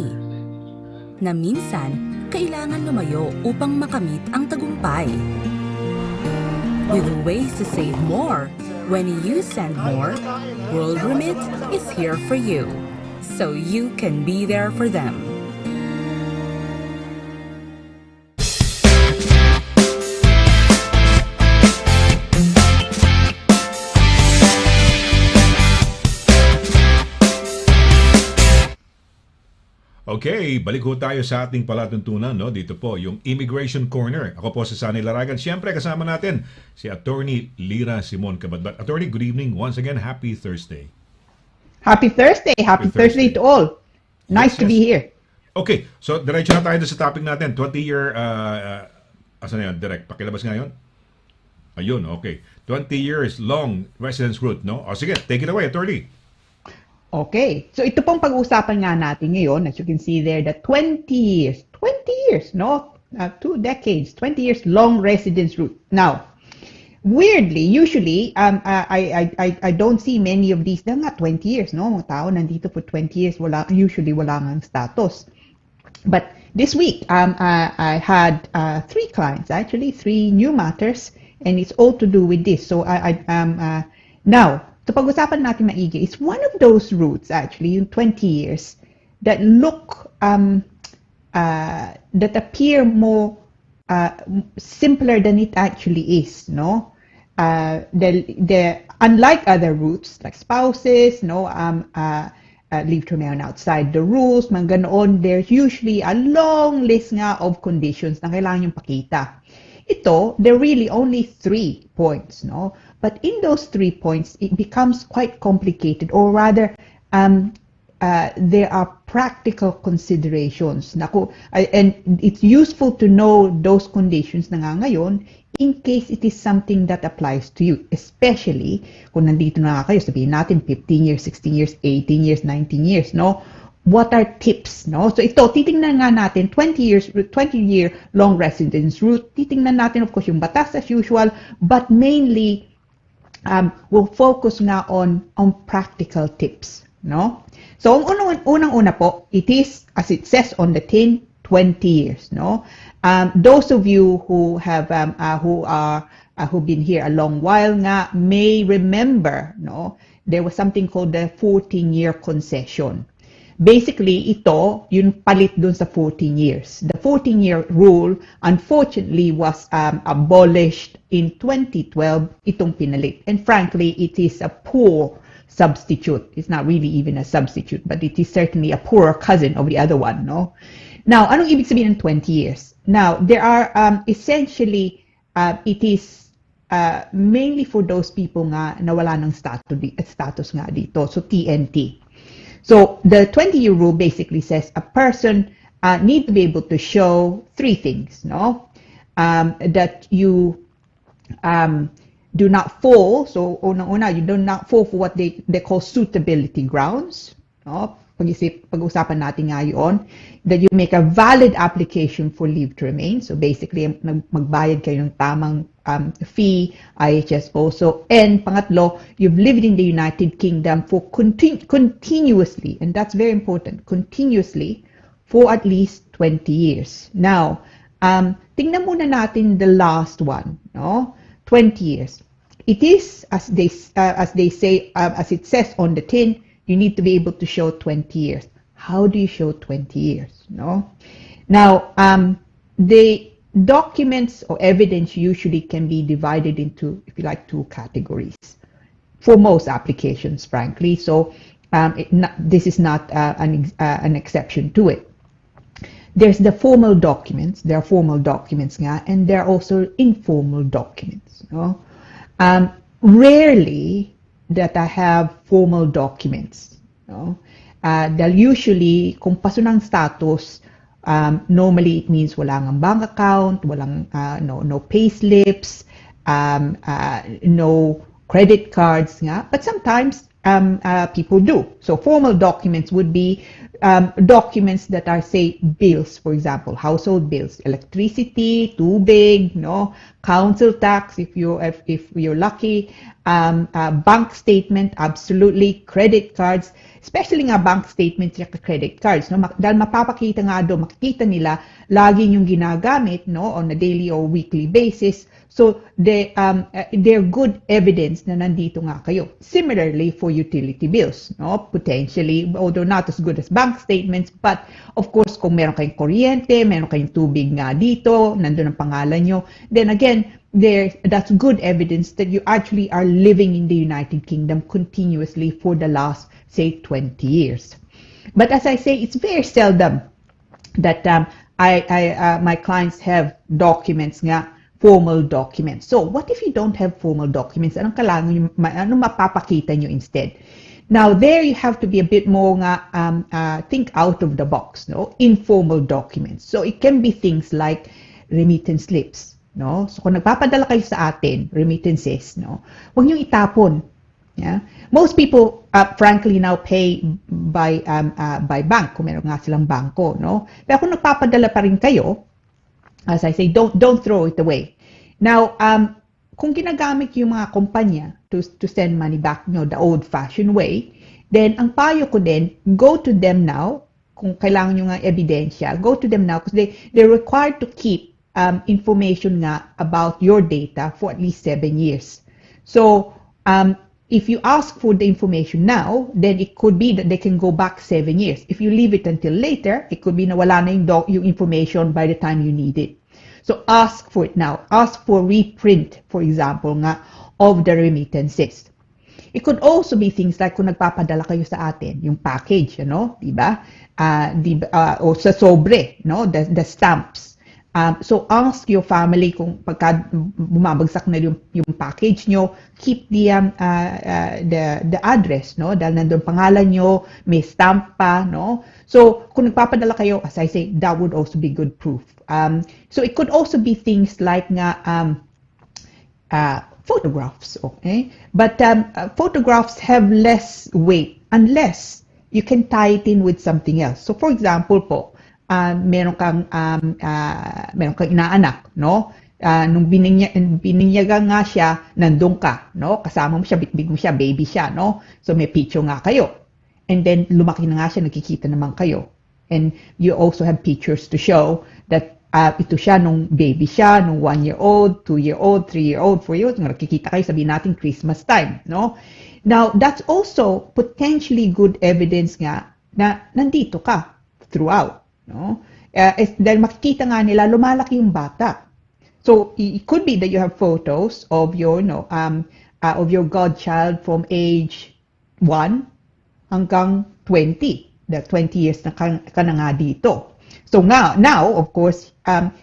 Na minsan, kailangan lumayo upang makamit ang tagumpay. With ways to save more, when you send more, World Remit is here for you, so you can be there for them. Okay, balik ho tayo sa ating palatuntunan, no? Dito po, yung Immigration Corner. Ako po si Sonny Laragan. Siyempre, kasama natin si Attorney LIRA SIMON-CABATBAT. Attorney, good evening. Once again, happy Thursday. Happy Thursday. Happy Thursday to all. Nice to be here. Okay, so diretso na tayo sa topic natin. 20-year, asan na yun? Direct, pakilabas nga yun. Ayun, okay. 20 years long residence route, no? O sige, take it away, Attorney. Okay. So ito pong pag-uusapan nga natin ngayon, as you can see there, that 20 years, no? 2 decades, 20 years long residence route. Now, weirdly, usually, I don't see many of these. They're not 20 years, no? Mga tao nandito for 20 years, usually wala ngang status. But this week, I had 3 clients, actually 3 new matters, and it's all to do with this. So now, ito pag-usapan natin maigi is one of those routes, actually, yung 20 years, that look, that appear more simpler than it actually is, no? Unlike other routes, like spouses, no, leave to remain outside the rules, mga ganoon, there's usually a long list nga of conditions na kailangan yung pakita. Ito, there are really only 3 points, no? But in those 3 points, it becomes quite complicated, or rather, there are practical considerations. And it's useful to know those conditions na nga ngayon in case it is something that applies to you, especially kung nandito na kayo, sabihin natin 15 years, 16 years, 18 years, 19 years, no? what are tips, no? So ito, titingnan nga natin 20-year long residence route. Titingnan natin, of course, yung batas as usual, but mainly we'll focus nga on practical tips, no? So ang unang-una po, it is, as it says on the tin, 20 years, no? Those of you who have who've been here a long while nga may remember, no? There was something called the 14-year concession. Basically, ito, yung palit dun sa 14 years. The 14-year rule, unfortunately, was abolished in 2012, itong pinalit. And frankly, it is a poor substitute. It's not really even a substitute, but it is certainly a poorer cousin of the other one, no? Now, anong ibig sabihin ng 20 years? Now, there are essentially, it is mainly for those people nga na wala ng status nga dito, so TNT. So the 20-year rule basically says a person need to be able to show three things, no? That you do not fall. So unang-una, you do not fall for what they call suitability grounds, no? Pag-usapan natin nga yun. That you make a valid application for leave to remain. So basically, magbayad kayo ng tamang fee, IHS also. And pangatlo, you've lived in the United Kingdom for continuously, and that's very important, continuously for at least 20 years. Now, tingnan muna natin the last one, no? 20 years. It is, as they say, as it says on the tin, you need to be able to show 20 years. How do you show 20 years? No. Now, the documents or evidence usually can be divided into, if you like, two categories for most applications, frankly. So this is not an exception to it. There's the formal documents. There are formal documents nga, and there are also informal documents. No? Rarely that I have formal documents. No? Dahil usually, kung paso ng status, normally it means walang ang bank account, walang no payslips, no credit cards nga. But sometimes people do. So formal documents would be documents that are, say, bills, for example, household bills, electricity, tubig, no, council tax if you're lucky, bank statement, absolutely, credit cards, especially nga bank statements at credit cards, no, dahil mapapakita nga doon, makikita nila lagi yung ginagamit, no, on a daily or weekly basis. So they're good evidence na nandito nga kayo. Similarly for utility bills, no? Potentially, although not as good as bank statements, but of course kung meron kayong kuryente, meron kayong tubig nga dito, nandun ang pangalan nyo, then again, that's good evidence that you actually are living in the United Kingdom continuously for the last, say, 20 years. But as I say, it's very seldom that my clients have documents nga, formal documents. So, what if you don't have formal documents? Anong mapapakita nyo instead? Now, there you have to be a bit more think out of the box, no? Informal documents. So, it can be things like remittance slips, no? So, kung nagpapadala kayo sa atin, remittances, no? Huwag nyo itapon. Yeah? Most people, frankly, now pay by bank, kung meron nga silang bangko, no? Pero kung nagpapadala pa rin kayo, as I say, don't throw it away. Now, kung ginagamit yung mga kumpanya to send money back, the old-fashioned way, then ang payo ko din, go to them now, kung kailangan nyo nga ebidensya, go to them now because they're required to keep information nga about your data for at least 7 years. So, if you ask for the information now, then it could be that they can go back 7 years. If you leave it until later, it could be na wala na yung information by the time you need it. So ask for it now. Ask for reprint, for example, nga, of the remittances. It could also be things like kung nagpapadala kayo sa atin, yung package, diba? O sa sobre, no? The stamps. So ask your family kung pagka bumabagsak na yung package nyo, keep the address, no? Dahil nandun pangalan nyo, may stamp pa, no? So kung nagpapadala kayo, as I say, that would also be good proof. So it could also be things like photographs, okay? But photographs have less weight unless you can tie it in with something else. So for example po, meron kang inaanak, no? Nung bininyagan nga siya, nandun ka, no? Kasama mo siya, bitbig mo siya, baby siya, no? So may picture nga kayo. And then lumaki na nga siya, nakikita naman kayo. And you also have pictures to show that ito siya nung baby siya, nung 1-year-old, 2-year-old, 3-year-old, 4-year-old, nakikita kayo, sabihin natin Christmas time, no? Now, that's also potentially good evidence nga na nandito ka throughout, no? Dahil makikita nga nila, lumalaki yung bata. So, it could be that you have photos of your, of your godchild from age 1 hanggang 20. That 20 years na ka na nga dito. So now, of course,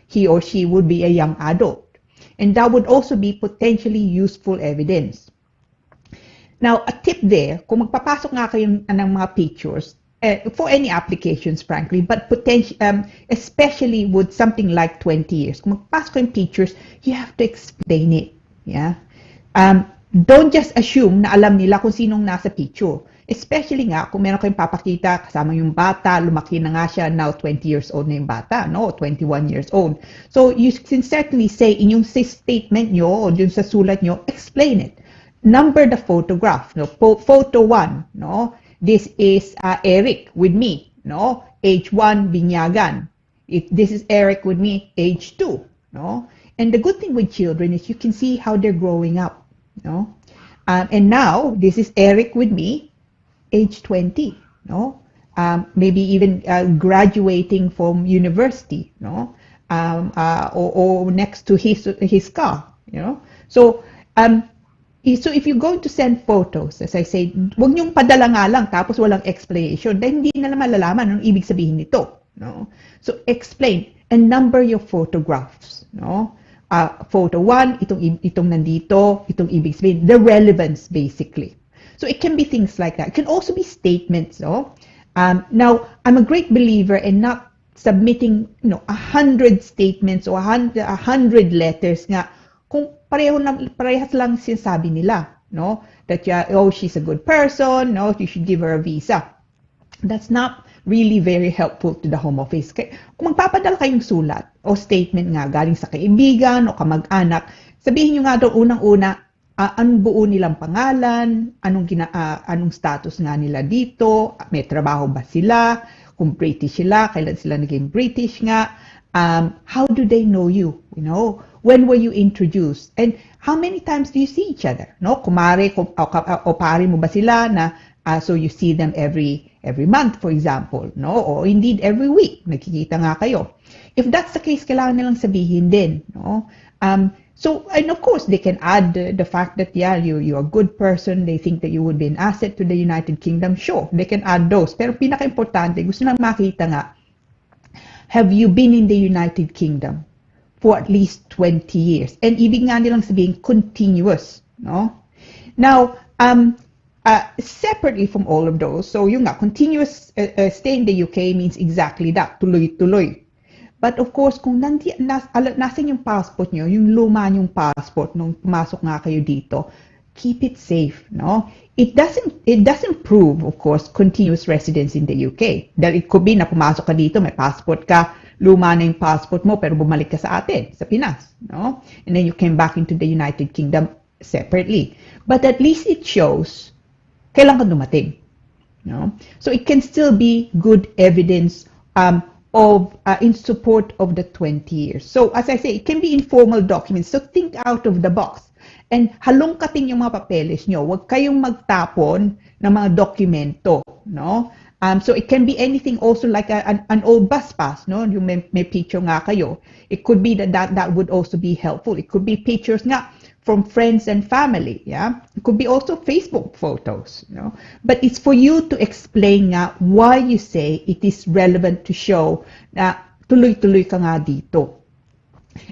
he or she would be a young adult. And that would also be potentially useful evidence. Now, a tip there, kung magpapasok nga kayo ng mga pictures, for any applications, frankly, but especially with something like 20 years, kung magpapasok kayong pictures, you have to explain it. Yeah? Don't just assume na alam nila kung sinong nasa picture. Especially nga, kung meron kayong papakita, kasama yung bata, lumaki na nga siya, now 20 years old na yung bata, no? 21 years old. So, you can certainly say, in yung statement nyo, o yung sa sulat nyo, explain it. Number the photograph, no? Photo 1, no? This is Eric with me, no? Age 1, binyagan. This is Eric with me, age 2, no? And the good thing with children is you can see how they're growing up, no? And now, this is Eric with me, age 20, no? Maybe even graduating from university, no? Or next to his car, you know? So if you're going to send photos, as I say, huwag niyong padala nga lang tapos walang explanation, then hindi na malalaman anong ibig sabihin nito, no? So explain and number your photographs, no? Photo 1, itong nandito, itong ibig sabihin, the relevance basically. So it can be things like that. It can also be statements. No? Now, I'm a great believer in not submitting 100 statements or 100 letters nga kung parehas lang sinasabi nila. No? That she's a good person, no? You should give her a visa. That's not really very helpful to the Home Office. Kung magpapadala kayong sulat o statement nga galing sa kaibigan o kamag-anak, sabihin nyo nga doon unang-una, anong buo nilang pangalan, anong status nga nila dito, may trabaho ba sila, kung British sila, kailan sila naging British nga, how do they know you, when were you introduced, and how many times do you see each other, no? Kumare o pare mo ba sila na so you see them every month, for example, no? Or indeed every week, nakikita nga kayo. If that's the case, kailangan nilang sabihin din, no? So, and of course, they can add the fact that, you're a good person, they think that you would be an asset to the United Kingdom, sure, they can add those. Pero pinaka-importante, gusto nang makita nga, have you been in the United Kingdom for at least 20 years? And ibig nga nilang sabihin, continuous, no? Now, separately from all of those, so yung nga, continuous stay in the UK means exactly that, tuloy-tuloy. But of course, kung nasan yung passport nyo, yung luma yung passport nung pumasok nga kayo dito, keep it safe, no? It doesn't prove, of course, continuous residence in the UK. Dahil it could be na pumasok ka dito, may passport ka, luma na yung passport mo, pero bumalik ka sa atin, sa Pinas, no? And then you came back into the United Kingdom separately. But at least it shows kailan ka dumating, no? So it can still be good evidence in support of the 20 years. So as I say, it can be informal documents. So think out of the box. And halongkatin yung mga papeles nyo. Huwag kayong magtapon ng mga dokumento, no? So it can be anything also like an old bus pass, no? Yung may picture nga kayo. It could be that would also be helpful. It could be pictures nga from friends and family, yeah? It could be also Facebook photos, you know? But it's for you to explain nga why you say it is relevant to show na tuloy-tuloy ka nga dito.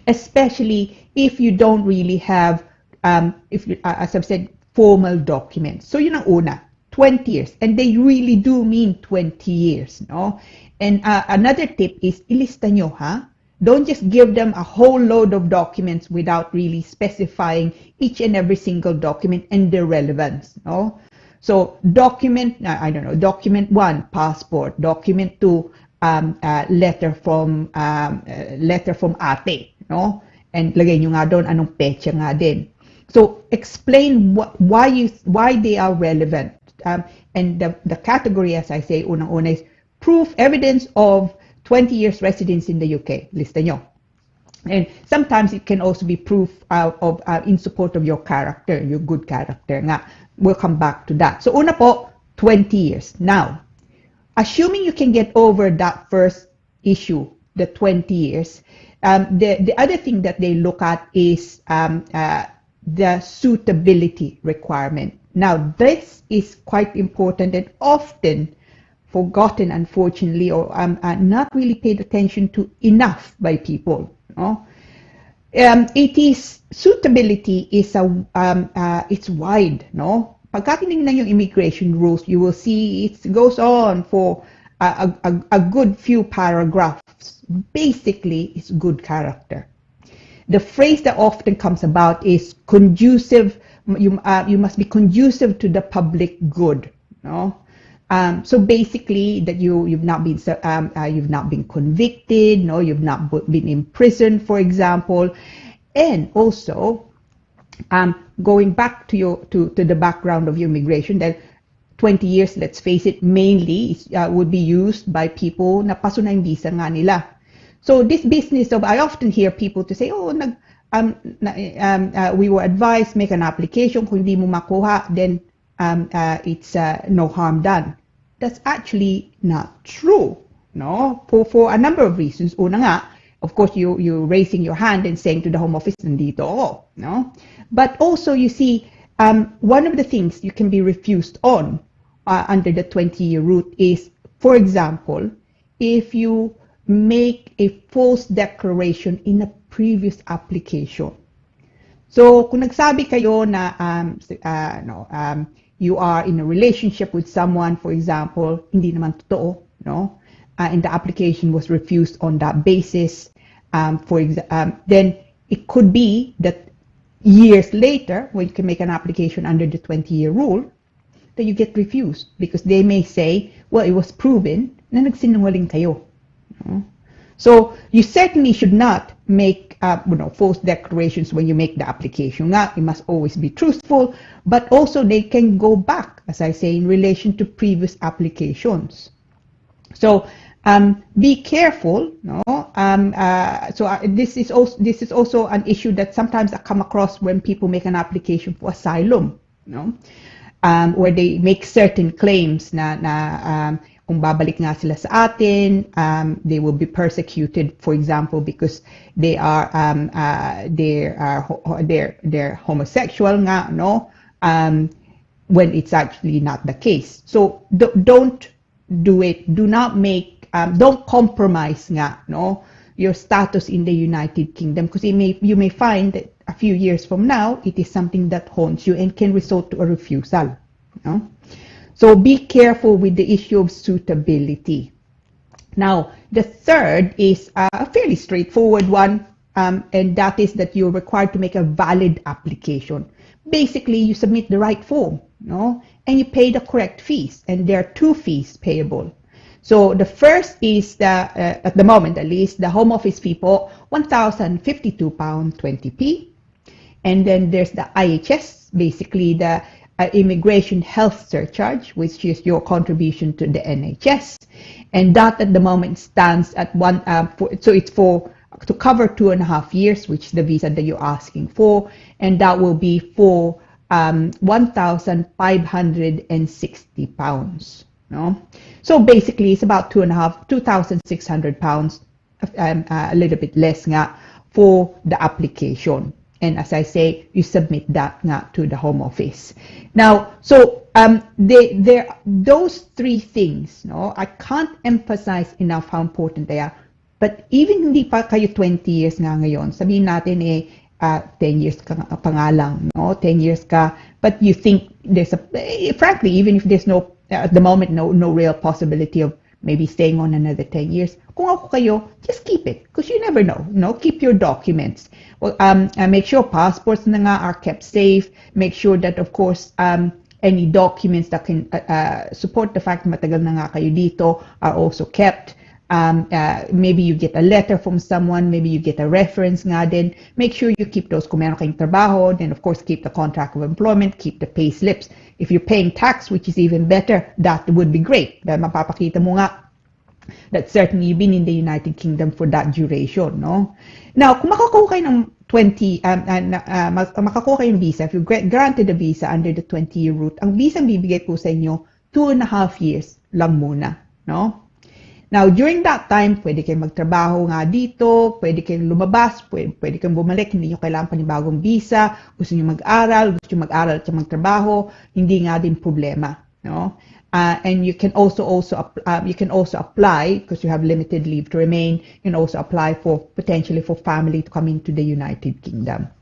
Especially if you don't really have, as I've said, formal documents. So yun ang una, 20 years. And they really do mean 20 years, no? And another tip is, ilista nyo, ha? Don't just give them a whole load of documents without really specifying each and every single document and their relevance, no? So document, I don't know, document 1, passport. Document 2, letter from ATTY, no? And lagay nyo nga doon anong petsa nga din. So explain why they are relevant. And the category, as I say, unang-una is proof, evidence of 20 years residence in the UK. Lista nyo. And sometimes it can also be proof of in support of your character, your good character nga. We'll come back to that. So una po, 20 years. Now, assuming you can get over that first issue, the 20 years, the other thing that they look at is the suitability requirement. Now, this is quite important and often forgotten, unfortunately, or not really paid attention to enough by people. No? Suitability is it's wide. No? Pagka tinignan yung immigration rules, you will see it goes on for a good few paragraphs. Basically, it's good character. The phrase that often comes about is conducive. You must be conducive to the public good. No? So basically, that you've not been convicted, no, you've not been imprisoned, for example, and also going back to the background of your immigration, that 20 years, let's face it, mainly would be used by people na paso na yung visa nga nila. So this business of, I often hear people to say, oh, we were advised make an application, kung hindi mo makuha, then it's no harm done. That's actually not true, no? For a number of reasons. Una nga, of course, you're raising your hand and saying to the Home Office, nandito ako, no? But also, you see, one of the things you can be refused on under the 20-year route is, for example, if you make a false declaration in a previous application. So, kung nagsabi kayo na you are in a relationship with someone, for example, hindi naman totoo, no? And the application was refused on that basis. Then it could be that years later, when you can make an application under the 20-year rule, that you get refused because they may say, well, it was proven na nagsinungaling kayo. No? So you certainly should not make false declarations when you make the application. You must always be truthful, but also they can go back, as I say, in relation to previous applications. So be careful. No? This is also an issue that sometimes I come across when people make an application for asylum. No? Where they make certain claims na kung babalik nga sila sa atin, they will be persecuted, for example, because they're homosexual nga, no? When it's actually not the case. So don't do it. Do not make. Don't compromise nga, no? Your status in the United Kingdom, because you may find that a few years from now it is something that haunts you and can result to a refusal. No? So be careful with the issue of suitability. Now, the third is a fairly straightforward one, and that is that you're required to make a valid application. Basically, you submit the right form, no? And you pay the correct fees, and there are 2 fees payable. So the first is at the moment at least, the Home Office fee po, £1,052.20p. And then there's the IHS, basically the immigration health surcharge, which is your contribution to the NHS, and that at the moment stands at it's to cover 2.5 years, which is the visa that you're asking for, and that will be for £1,560. No, so basically it's about £2,600, a little bit less nga for the application. And as I say, you submit that to the Home Office. Now, so those 3 things, no, I can't emphasize enough how important they are. But even hindi pa kayo 20 years nga ngayon, sabihin natin 10 years ka pa nga lang, no, 10 years ka, but you think there's frankly, even if there's no, at the moment, no real possibility of maybe staying on another 10 years. Kung ako kayo, just keep it, because you never know. No, keep your documents. Well, make sure passports na nga are kept safe. Make sure that, of course, any documents that can support the fact na matagal na nga kayo dito are also kept. Maybe you get a letter from someone, maybe you get a reference nga din. Make sure you keep those kung meron kayong trabaho, then of course keep the contract of employment, keep the pay slips. If you're paying tax, which is even better, that would be great. Dahil mapapakita mo nga that certainly you've been in the United Kingdom for that duration, no? Now, kung makakuha kayo ng makakuha kayong visa, if you granted a visa under the 20-year route, ang visa bibigay po sa inyo 2.5 years lang muna, no? Now, during that time, pwede kayong magtrabaho nga dito, pwede kayong lumabas, pwede kayong bumalik, hindi nyo kailangan panibagong visa, gusto nyo mag-aral at magtrabaho, hindi nga din problema, no? And you can also apply, because you have limited leave to remain, you can also apply for potentially for family to come into the United Kingdom.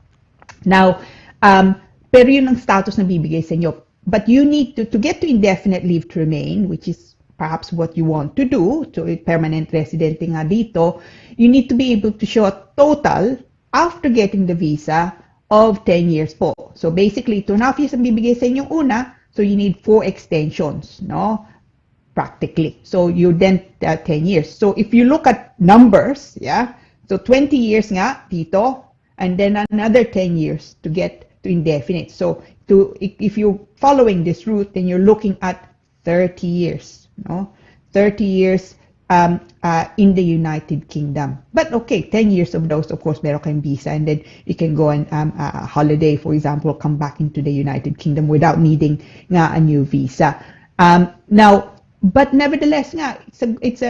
Now, pero yun ang status na bibigay sa inyo. But you need to get to indefinite leave to remain, which is perhaps what you want to do, so permanent resident nga dito, you need to be able to show a total after getting the visa of 10 years po. So basically, 2.5 years ang bibigay sa inyong una, so you need 4 extensions, no? Practically. So you then 10 years. So if you look at numbers, yeah, so 20 years nga dito, and then another 10 years to get to indefinite. So if you're following this route, then you're looking at 30 years, no? 30 years in the United Kingdom. But okay, 10 years of those, of course, meron kayong visa, and then you can go on a holiday, for example, come back into the United Kingdom without needing nga a new visa. Now, but nevertheless, nga, it's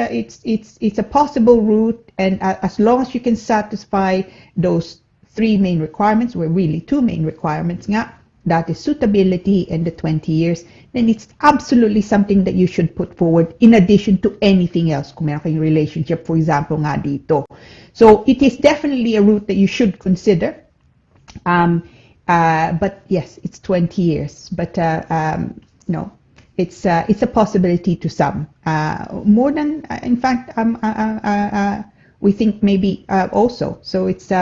a possible route, and as long as you can satisfy those 3 main requirements, or really 2 main requirements nga, that is suitability and the 20 years, then it's absolutely something that you should put forward in addition to anything else. Kung meron kayong relationship, for example, nga dito. So it is definitely a route that you should consider. But yes, it's 20 years. But no, it's a possibility to some. More than, in fact, we think maybe also. So it's,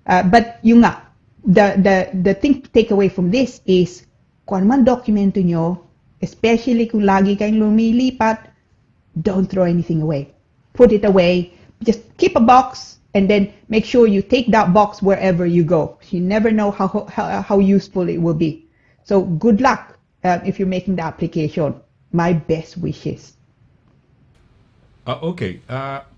but yung nga, the thing to take away from this is kung ano man dokumento nyo, especially kung lagi kayong lumilipat, don't throw anything away. Put it away. Just keep a box, and then make sure you take that box wherever you go. You never know how useful it will be. So good luck if you're making the application. My best wishes. Okay.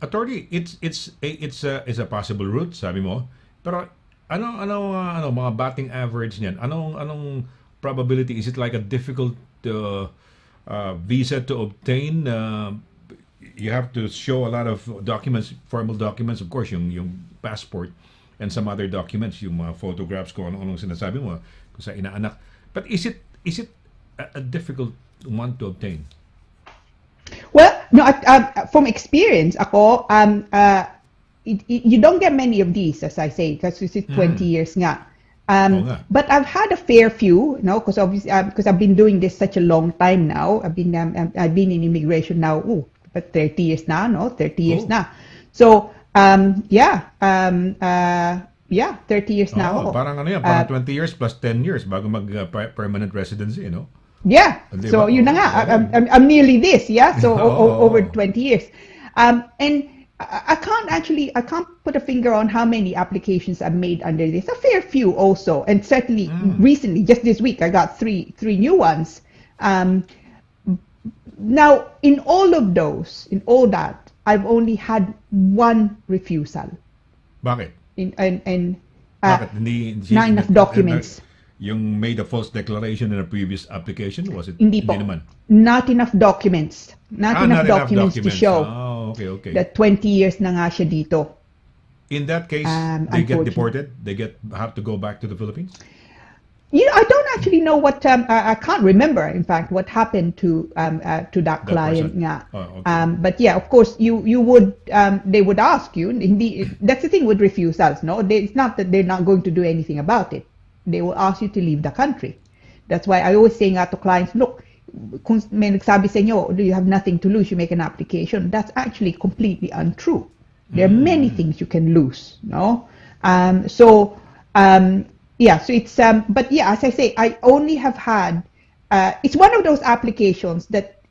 Attorney, it's a possible route, sabi mo. Pero ano mga batting average niyan? Anong probability? Is it like a difficult visa to obtain? You have to show a lot of documents, formal documents, of course, yung passport and some other documents, yung mga photographs ko, anong sinasabi mo kung sa inaanak. But is it a difficult one to obtain? Well, no, from experience, ako, you don't get many of these, as I say, because it's 20 years nga. But I've had a fair few, because obviously, because I've been doing this such a long time now. I've been in immigration now, but 30 years na, 30 years na. So, 30 years na ako. Parang ano yan, parang 20 years plus 10 years bago mag-permanent residency, no? Yeah. So, yun na nga. I'm nearly this, yeah? So, over 20 years. And I can't put a finger on how many applications I've made under this. A fair few also, and certainly recently, just this week, I got three new ones. Now, in all that, I've only had one refusal. Bakit? Bakit? Not enough documents. Yung made a false declaration in a previous application, was it? Hindi po. naman. Not enough documents. Not enough documents to show. Okay. That 20 years na nga siya dito. In that case, they get deported? They have to go back to the Philippines? I don't actually know what, I can't remember, in fact, what happened to that client. Yeah. Okay. But yeah, of course, you would, they would ask you, that's the thing with refusals, no? It's not that they're not going to do anything about it. They will ask you to leave the country. That's why I always say nga to clients, look, kung may nagsabi sa inyo, you have nothing to lose, you make an application. That's actually completely untrue. There are many things you can lose, no? So it's, but yeah, as I say, I only have had it's one of those applications that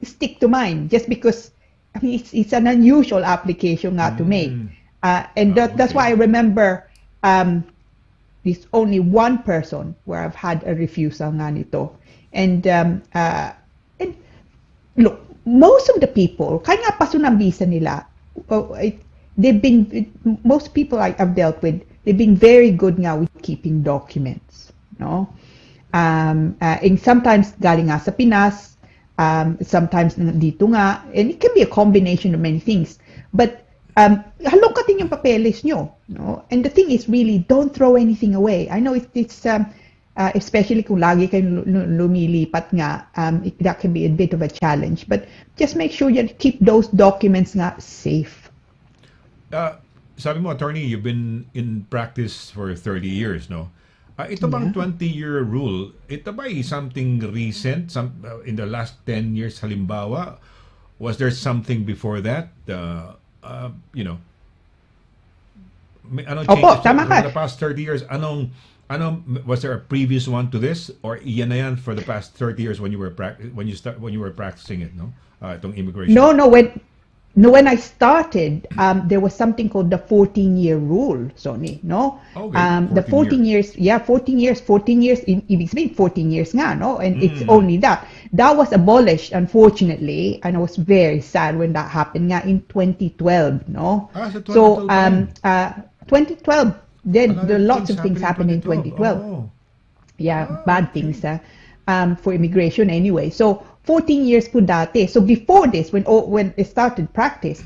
stick to mind just because I mean it's an unusual application to make, and that's why I remember there's only one person where I've had a refusal nga nito, and look, most of the people kaya nga paso ng visa nila, most people I've dealt with, they've been very good nga with keeping documents, no? And sometimes galing nga sa Pinas, sometimes dito nga, and it can be a combination of many things. But halongkatin yung papeles nyo, no? And the thing is really, don't throw anything away. I know it's especially kung lagi kayong lumilipat nga, that can be a bit of a challenge. But just make sure you keep those documents nga safe. Sabi mo, attorney, you've been in practice for 30 years, no? Ito bang 20-year rule, ito ba something recent, in the last 10 years halimbawa? Was there something before that? You know, anong changes for the past 30 years? Was there a previous one to this, or iyan na yan for the past 30 years when you were practicing it, no? Itong immigration. When I started, there was something called the 14-year rule, Sonny, no? Okay, the 14 years, 14 years, it's been 14 years nga, no? And it's only that. That was abolished, unfortunately, and I was very sad when that happened nga in 2012, no? So 2012, then lots of things happened in 2012. Bad things for immigration anyway. So 14 years po dati. So before this, when I started practice,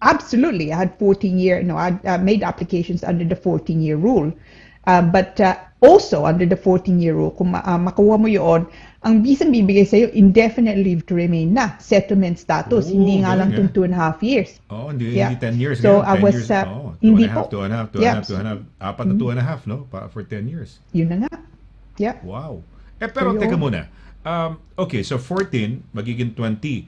absolutely, I had 14-year, I made applications under the 14-year rule. But also under the 14-year rule, kung makuha mo yun, ang visa bibigay sa'yo, indefinite leave to remain na, settlement status, hindi nga lang itong 2.5 years. Hindi 10 years. So I was, hindi po. 2.5, apat na 2.5, no? For 10 years. Yun na nga. Yeah. Wow. Pero teka muna. Okay, so 14, magiging 20.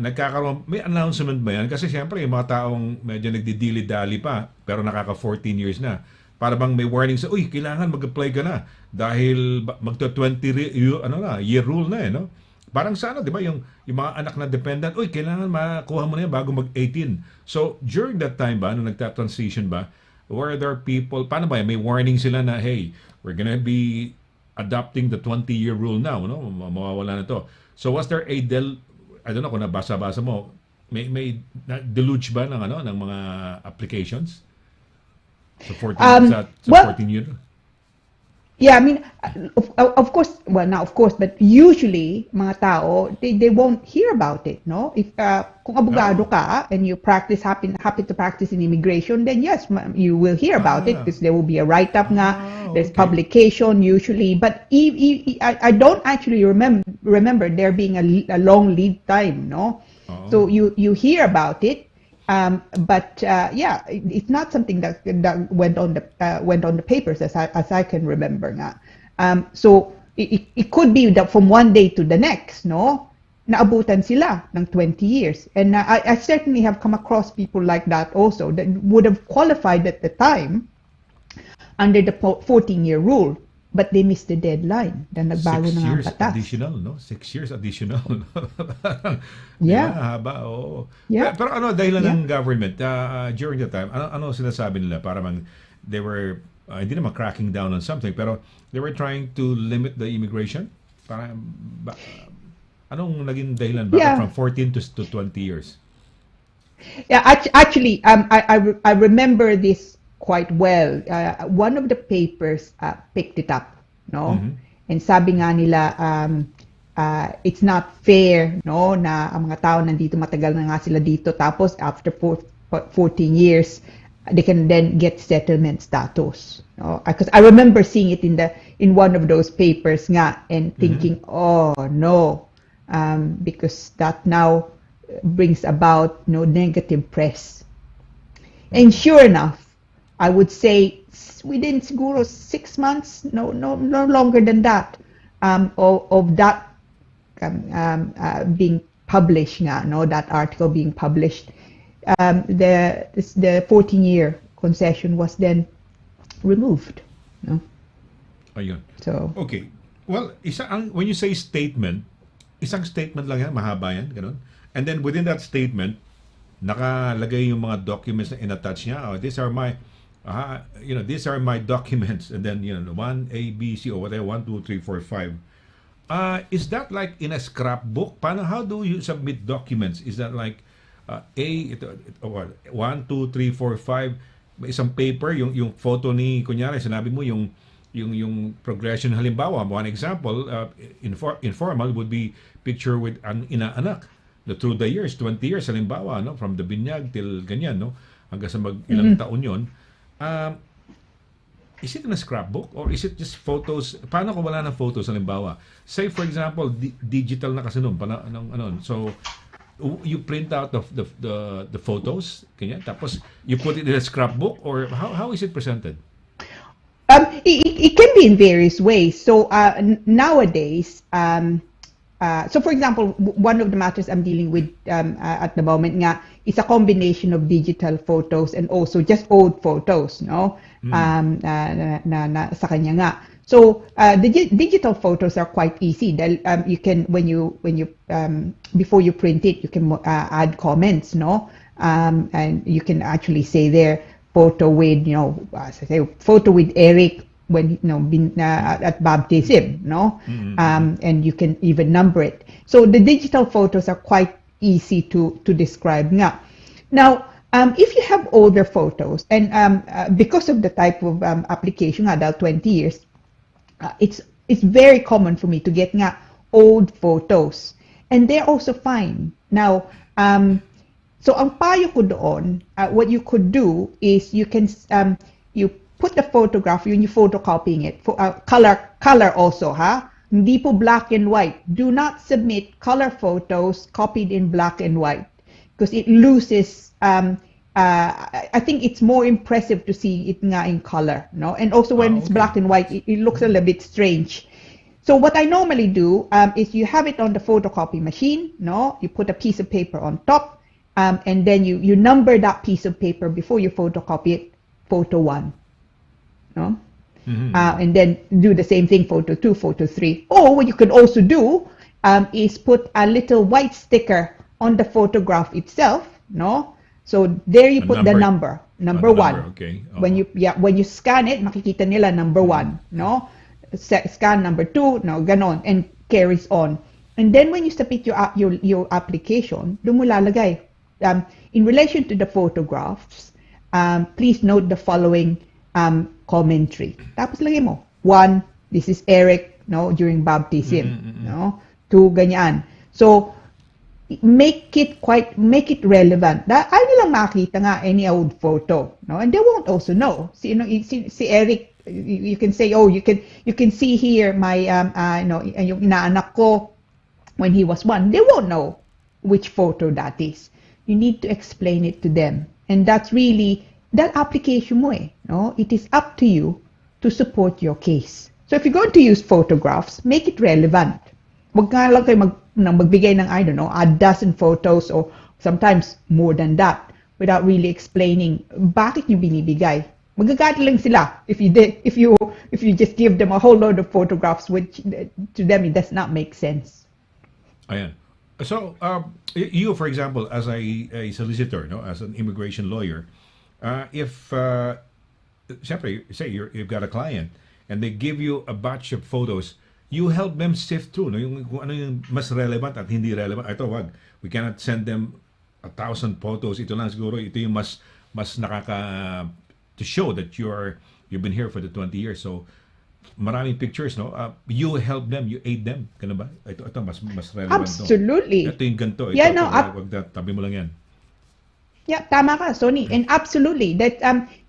Nagkakaroon, may announcement ba yan? Kasi siyempre, yung mga taong medyo nagdidili-dali pa, pero nakaka-14 years na. Para bang may warning sa, uy, kailangan mag-apply ka na dahil magto-20 year rule na no? Parang sa di ba, yung mga anak na dependent, uy, kailangan makuha mo na yan bago mag-18. So, during that time ba, nung nagta-transition ba, were there people, paano ba yan? May warning sila na, hey, we're gonna be adopting the 20-year rule now, no? Mawawala na to. So was there I don't know kung nabasa-basa mo, may deluge ba ng ng mga applications? So 14 year? Yeah, I mean, of course, but usually, mga tao, they won't hear about it, no? If, kung abogado ka, and you happy to practice in immigration, then yes, you will hear about it, because there will be a write-up nga, there's publication usually, but I don't actually remember there being a long lead time, no? So you hear about it, but it's not something that went on the papers as I can remember nga. So it could be that from one day to the next, no, naabutan sila ng 20 years, and I certainly have come across people like that also that would have qualified at the time under the 14-year rule. But they missed the deadline. Then nagbago na nga ang batas. 6 years additional, no? 6 years additional. Haba, oo. Yeah. Pero dahilan ng government during that time, ano sinasabi nila? Parang they were, hindi naman cracking down on something, pero they were trying to limit the immigration? Parang, anong naging dahilan? Bakit from 14 to 20 years? Yeah, actually, I remember this quite well. One of the papers picked it up, no? And sabi nga nila, it's not fair, no, na ang mga tao nandito matagal na nga sila dito, tapos after 14 years, they can then get settlement status. No? Because I remember seeing it in one of those papers nga, and thinking, oh no, because that now brings about negative press. And sure enough, I would say within siguro 6 months, no longer than that, of that being published nga, no, that article being published, the 14-year concession was then removed. No? Ayun. So okay. Well, when you say statement, isang statement lang yan, mahaba yan, ganun. And then within that statement, nakalagay yung mga documents na in-attach niya. Oh, these are my documents. And then, 1, A, B, C, or whatever, 1, 2, 3, 4, 5. Is that like in a scrapbook? How do you submit documents? Is that like A, 1, 2, 3, 4, 5, may isang paper, yung photo ni, kunyari, sinabi mo yung progression, halimbawa, one example, informal would be picture with an inaanak through the years, 20 years, halimbawa, no? From the binyag till ganyan, no? Hanggang sa ilang taon yun. Is it in a scrapbook or is it just photos? Paano kung wala ng photos, halimbawa? Say, for example, digital na kasi nun, so you print out the photos, ganyan, tapos you put it in a scrapbook, or how is it presented? It can be in various ways. So nowadays, so for example, one of the matters I'm dealing with at the moment nga is a combination of digital photos and also just old photos, no? Na sa kanya nga. So the digital photos are quite easy. You can when you before you print it, you can add comments, no? And you can actually say there, photo with, photo with Eric when at baptism, no? And you can even number it. So the digital photos are quite easy to describe nga. Now, if you have older photos, and because of the type of application, about 20 years, it's very common for me to get nga old photos, and they're also fine. Now, so ang payo ko doon, what you could do is you can you put the photograph, you photocopying it for color also, ha? Hindi po black and white. Do not submit color photos copied in black and white because it loses. I think it's more impressive to see it nga in color, no? And also when it's black and white, it looks a little bit strange. So what I normally do is you have it on the photocopy machine, no? You put a piece of paper on top, and then you number that piece of paper before you photocopy it, photo 1, no? And then do the same thing, photo 2, photo 3. Or what you could also do is put a little white sticker on the photograph itself, no? So there you put the number 1. Okay. When you scan it, makikita nila number 1, no? Scan number 2, no, ganon, and carries on. And then when you submit your application, doon mo lalagay, in relation to the photographs, please note the following commentary. Tapos lagay mo, 1, this is Eric, no, during baptism, no? 2, ganyan. So make it relevant. Ay nilang makita nga any old photo, no? And they won't also know. Si Eric, you can say, oh, you can see here my yung inaanak ko when he was 1. They won't know which photo that is. You need to explain it to them, and that's really that application mo, no? It is up to you to support your case. So if you're going to use photographs, make it relevant. Wag nga lang kayo magbigay ng, I don't know, a dozen photos or sometimes more than that without really explaining bakit nyo binibigay. Magagalit lang sila if you just give them a whole load of photographs, which to them it does not make sense. Ayan. So you, for example, as a solicitor, no, as an immigration lawyer, if siyempre, say you've got a client and they give you a batch of photos, you help them sift through, no, kung ano yung mas relevant at hindi relevant. Ito, wag, we cannot send them 1,000 photos. Ito lang siguro, ito yung mas nakaka to show that you've been here for the 20 years. So maraming pictures, no? You help them, you aid them. Kano ba? Ito mas relevant. Absolutely. Ito yung ganito. Yeah, ito, no, wag tabi mo lang yan. Yeah, tama ka, Sonny. And absolutely that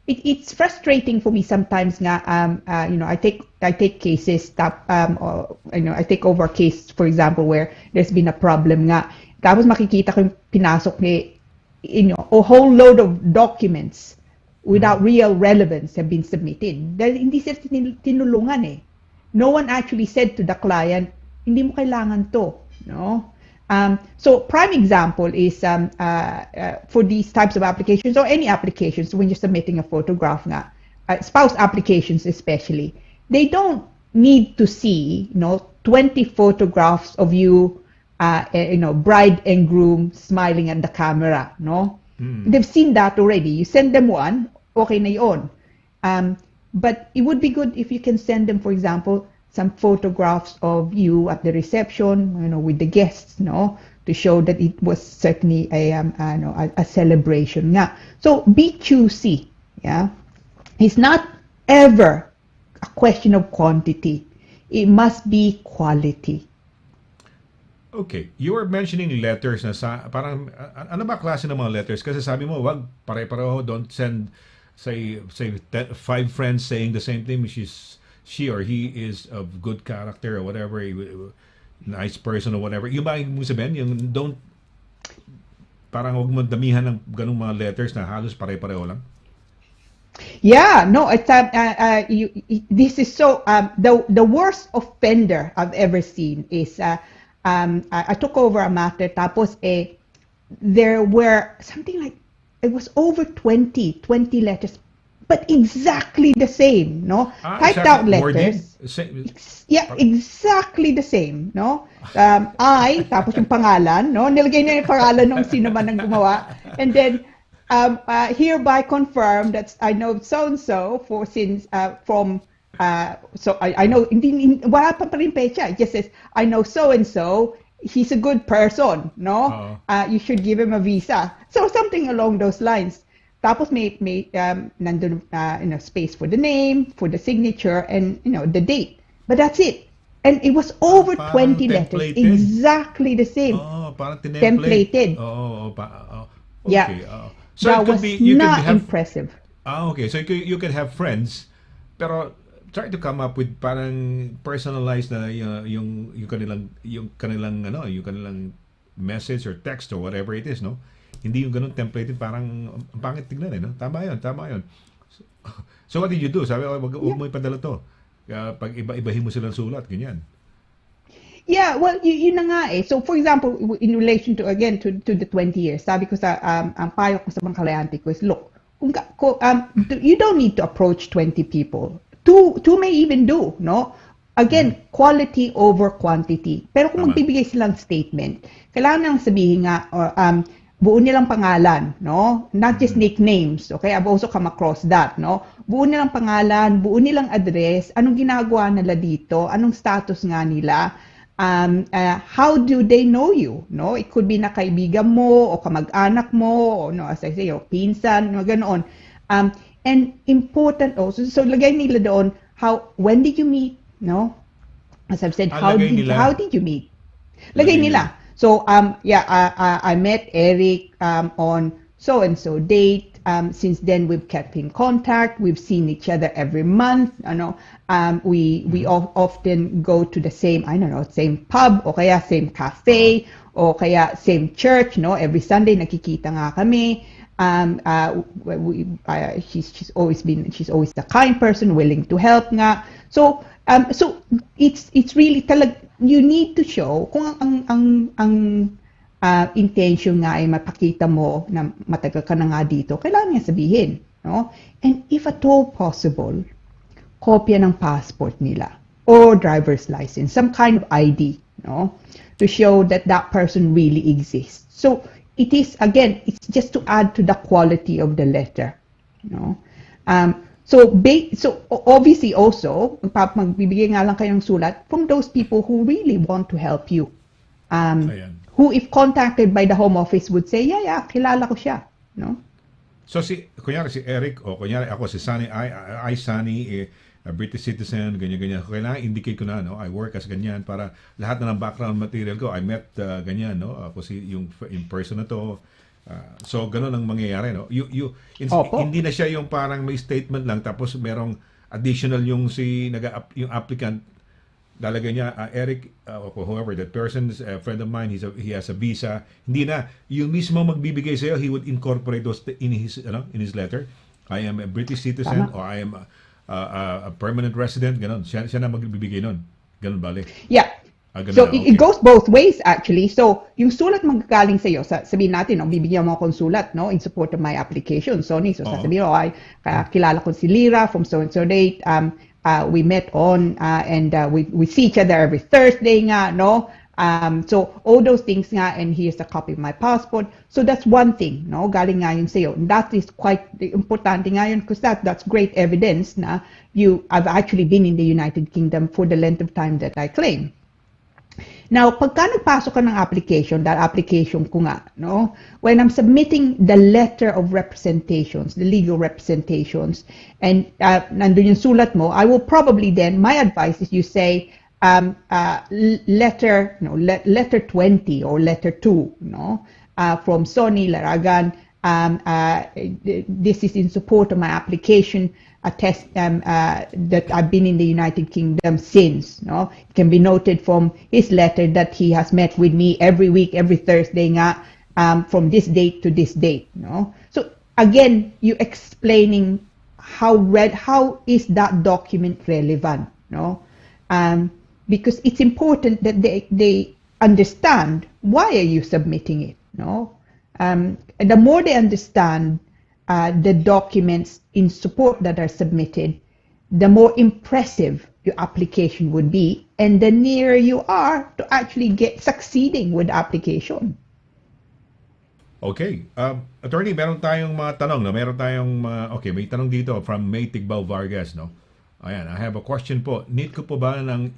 it's frustrating for me sometimes nga I take cases that I take over a case, for example, where there's been a problem nga. Tapos makikita ko yung pinasok ni a whole load of documents without real relevance have been submitted. Dahil hindi sila tinulungan eh. No one actually said to the client, hindi mo kailangan to, no? So prime example is for these types of applications or any applications when you're submitting a photograph nga, spouse applications especially, they don't need to see, 20 photographs of you, bride and groom smiling at the camera, no? They've seen that already. You send them one, okay na yun. But it would be good if you can send them, for example, some photographs of you at the reception, with the guests, no, to show that it was certainly a celebration. Yeah. So be choosy. Yeah. It's not ever a question of quantity. It must be quality. Okay, you were mentioning letters na parang ano ba klase ng mga letters? Kasi sabi mo, wag pare-pareho, don't send say 5 friends saying the same thing, she or he is of good character or whatever, nice person or whatever. Yung ba yung sabihin, yung don't, parang wag mo damihan ng ganung mga letters na halos pare-pareho lang. Yeah, no, it's this is so the worst offender I've ever seen is I took over a matter, tapos there were something like, it was over 20 letters, but exactly the same, no? Typed out letters. Yeah, exactly the same, no? Tapos yung pangalan, no? Nilagay na yung pangalan ng sino man ang gumawa. And then, hereby confirm that I know so-and-so so I know, wala pa rin pecha. It just says, I know so-and-so, he's a good person, no? You should give him a visa. So something along those lines. Tapos may nandun, space for the name, for the signature, and, the date. But that's it. And it was over 20 letters. Exactly the same. Oh, parang templated. Okay. Yeah. So that it could was be, not impressive. Okay. So you can have friends, pero try to come up with parang personalized na yung kanilang message or text or whatever it is, no? Hindi yung ganun templated, parang ang pangit tignan, no? Tama yun. So what did you do? Sabi, wag mo ipadala to. Pag iba-ibahin mo silang sulat, ganyan. Yeah, well, yun na nga eh. So, for example, in relation to the 20 years, sabi ko sa, ang payo ko sa mga kalayante ko is, look, you don't need to approach 20 people. Two may even do, no? Again, quality over quantity. Pero kung magbibigay silang statement, kailangan nang sabihin nga, buo nilang pangalan, no? Not just nicknames, okay? I've also come across that, no? Buo nilang pangalan, buo nilang address, anong ginagawa nila dito, anong status nga nila, how do they know you, no? It could be na kaibigan mo, o kamag-anak mo, o, no, as I say, o pinsan, no, ganoon. And important also, so lagay nila doon, when did you meet, no? As I've said, how did you meet? Lagay nila. So, I met Eric on so-and-so date. Since then, we've kept in contact. We've seen each other every month. We often go to the same, same pub, o kaya same cafe, o kaya same church, no? Every Sunday, nakikita nga kami. She's always the kind person, willing to help nga. So it's really you need to show kung ang intention nga ay mapakita mo na matagal ka na nga dito, kailangan niya sabihin, no? And if at all possible, kopya ng passport nila or driver's license, some kind of ID, no? To show that person really exists. So it is, again, it's just to add to the quality of the letter, no? So obviously also, magbibigay nga lang kayo ng sulat from those people who really want to help you. Who, if contacted by the Home Office, would say, yeah, kilala ko siya, no? So kunyari si Eric, o kunyari ako si Sonny, Sonny, a British citizen, ganyan. Kailangan indicate ko na, no? I work as ganyan para lahat na ng background material ko, I met ganyan, no? Ako yung in person na to. So ganun ang mangyayari, no? Hindi na siya yung parang may statement lang tapos merong additional yung yung applicant, lalagay niya Eric, whoever that person is, a friend of mine, he has a visa. Hindi na yung mismo magbibigay sa'yo, he would incorporate those in his letter. I am a British citizen, or I am a permanent resident, ganun. Siya na magbibigay nun. Ganun bali. Yeah. So it goes both ways actually. So yung sulat magagaling sa iyo, sabihin natin, no, bibigyan mo akong sulat, no, in support of my application, Sonny. So sasabihin, kilala ko si LIRA from so and so date. we met on, and we see each other every Thursday nga, no? So all those things nga, and here's a copy of my passport. So that's one thing, no? Galing nga yun sa'yo. And that is quite importante nga yun, because that's great evidence na I've actually been in the United Kingdom for the length of time that I claim. Now, pagka nagpasok ka ng application, that application ko nga, no? When I'm submitting the letter of representations, the legal representations, and nandun yung sulat mo, I will probably then, my advice is you say, letter 20 or letter 2, no? From SONNY, LARAGAN, this is in support of my application, attest that I've been in the United Kingdom since. No, it can be noted from his letter that he has met with me every week, every Thursday nga, from this date to this date. No, so again, you explaining how is that document relevant? No, because it's important that they understand why are you submitting it. No, and the more they understand the documents in support that are submitted, the more impressive your application would be, and the nearer you are to actually succeeding with the application. Okay. Attorney, meron tayong mga tanong, no? Meron tayong okay, may tanong dito from May Tigbao Vargas, no? Ayan, I have a question po. Need ko po ba ang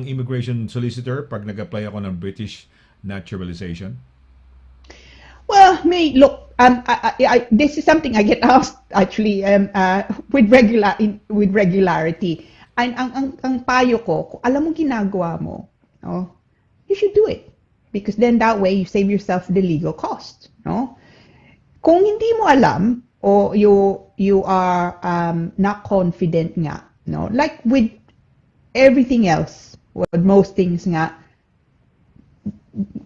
immigration solicitor pag nag-apply ako ng British naturalization? Well, look, this is something I get asked actually with regularity. And ang payo ko, kung alam mo ginagawa mo, no, you should do it, because then that way you save yourself the legal cost. No, kung hindi mo alam or you are not confident nga, no, like with everything else, with most things nga,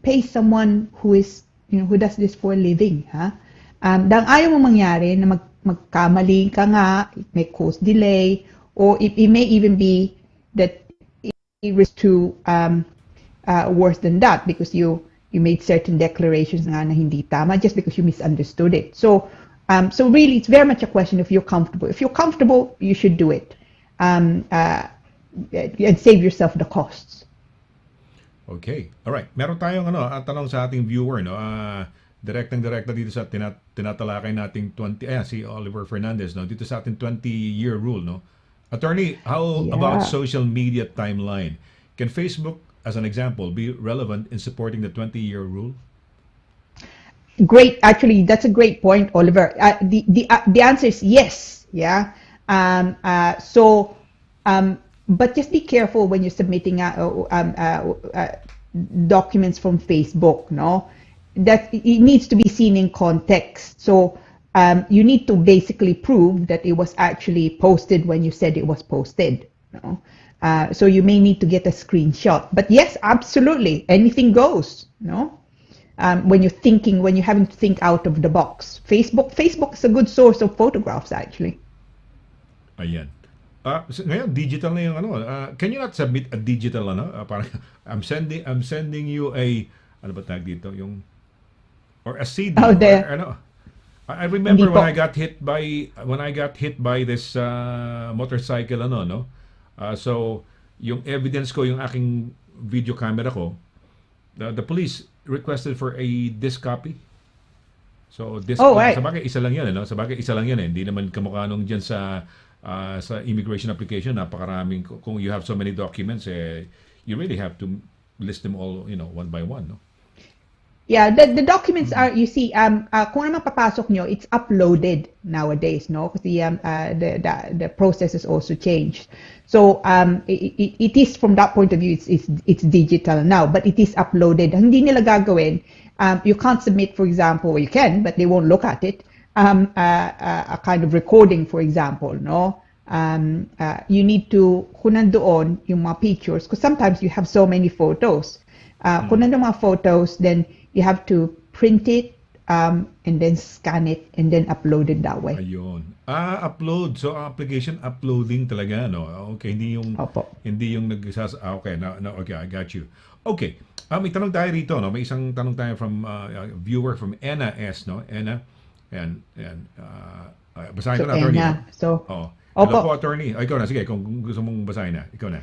pay someone who does this for a living, ha? Dang ayaw mo mangyari na magkamali ka nga, it may cause delay, or it may even be that it is too worse than that, because you made certain declarations nga na hindi tama just because you misunderstood it. So really, it's very much a question if you're comfortable. If you're comfortable, you should do it, and save yourself the costs. Okay. All right. Meron tayong tanong sa ating viewer, no. Direkta dito sa tinatalakay nating 20 si Oliver Fernandez, no. Dito sa ating 20-year rule, no. Attorney, how about social media timeline? Can Facebook, as an example, be relevant in supporting the 20-year rule? Great. Actually, that's a great point, Oliver. The answer is yes. Yeah. But just be careful when you're submitting documents from Facebook, no? That it needs to be seen in context. So you need to basically prove that it was actually posted when you said it was posted, no? So you may need to get a screenshot. But yes, absolutely, anything goes, no? When you're having to think out of the box. Facebook is a good source of photographs, actually. Ayan. Ngayon digital na yung can you not submit a digital parang I'm sending you a ano ba tag dito yung or a CD or I remember when I got hit by this motorcycle so yung evidence ko, yung aking video camera ko, the police requested for a disk copy. So disk right. Sabagay isa lang yan hindi naman kamukha nung diyan sa immigration application, napakaraming. Kung you have so many documents, you really have to list them all, one by one, no? Yeah, the documents are, you see, kung ano papasok nyo, it's uploaded nowadays, no? Kasi the process has also changed. So it is, from that point of view, it's digital now, but it is uploaded. Hindi nila gagawin. You can't submit, for example, or you can, but they won't look at it. A kind of recording, for example, no? You need to, kung nandoon yung mga pictures, because sometimes you have so many photos. Kung nandoon mga photos, then you have to print it, and then scan it, and then upload it that way. Ayun. Upload. So, application uploading talaga, no? Okay, hindi yung okay, okay, I got you. Okay. May tanong tayo rito, no? May isang tanong tayo from viewer from Anna S, no? Anna. And basahin ko na, attorney. Hello Opo. po, attorney. Ikaw na, sige, kung gusto mong basahin na, ikaw na.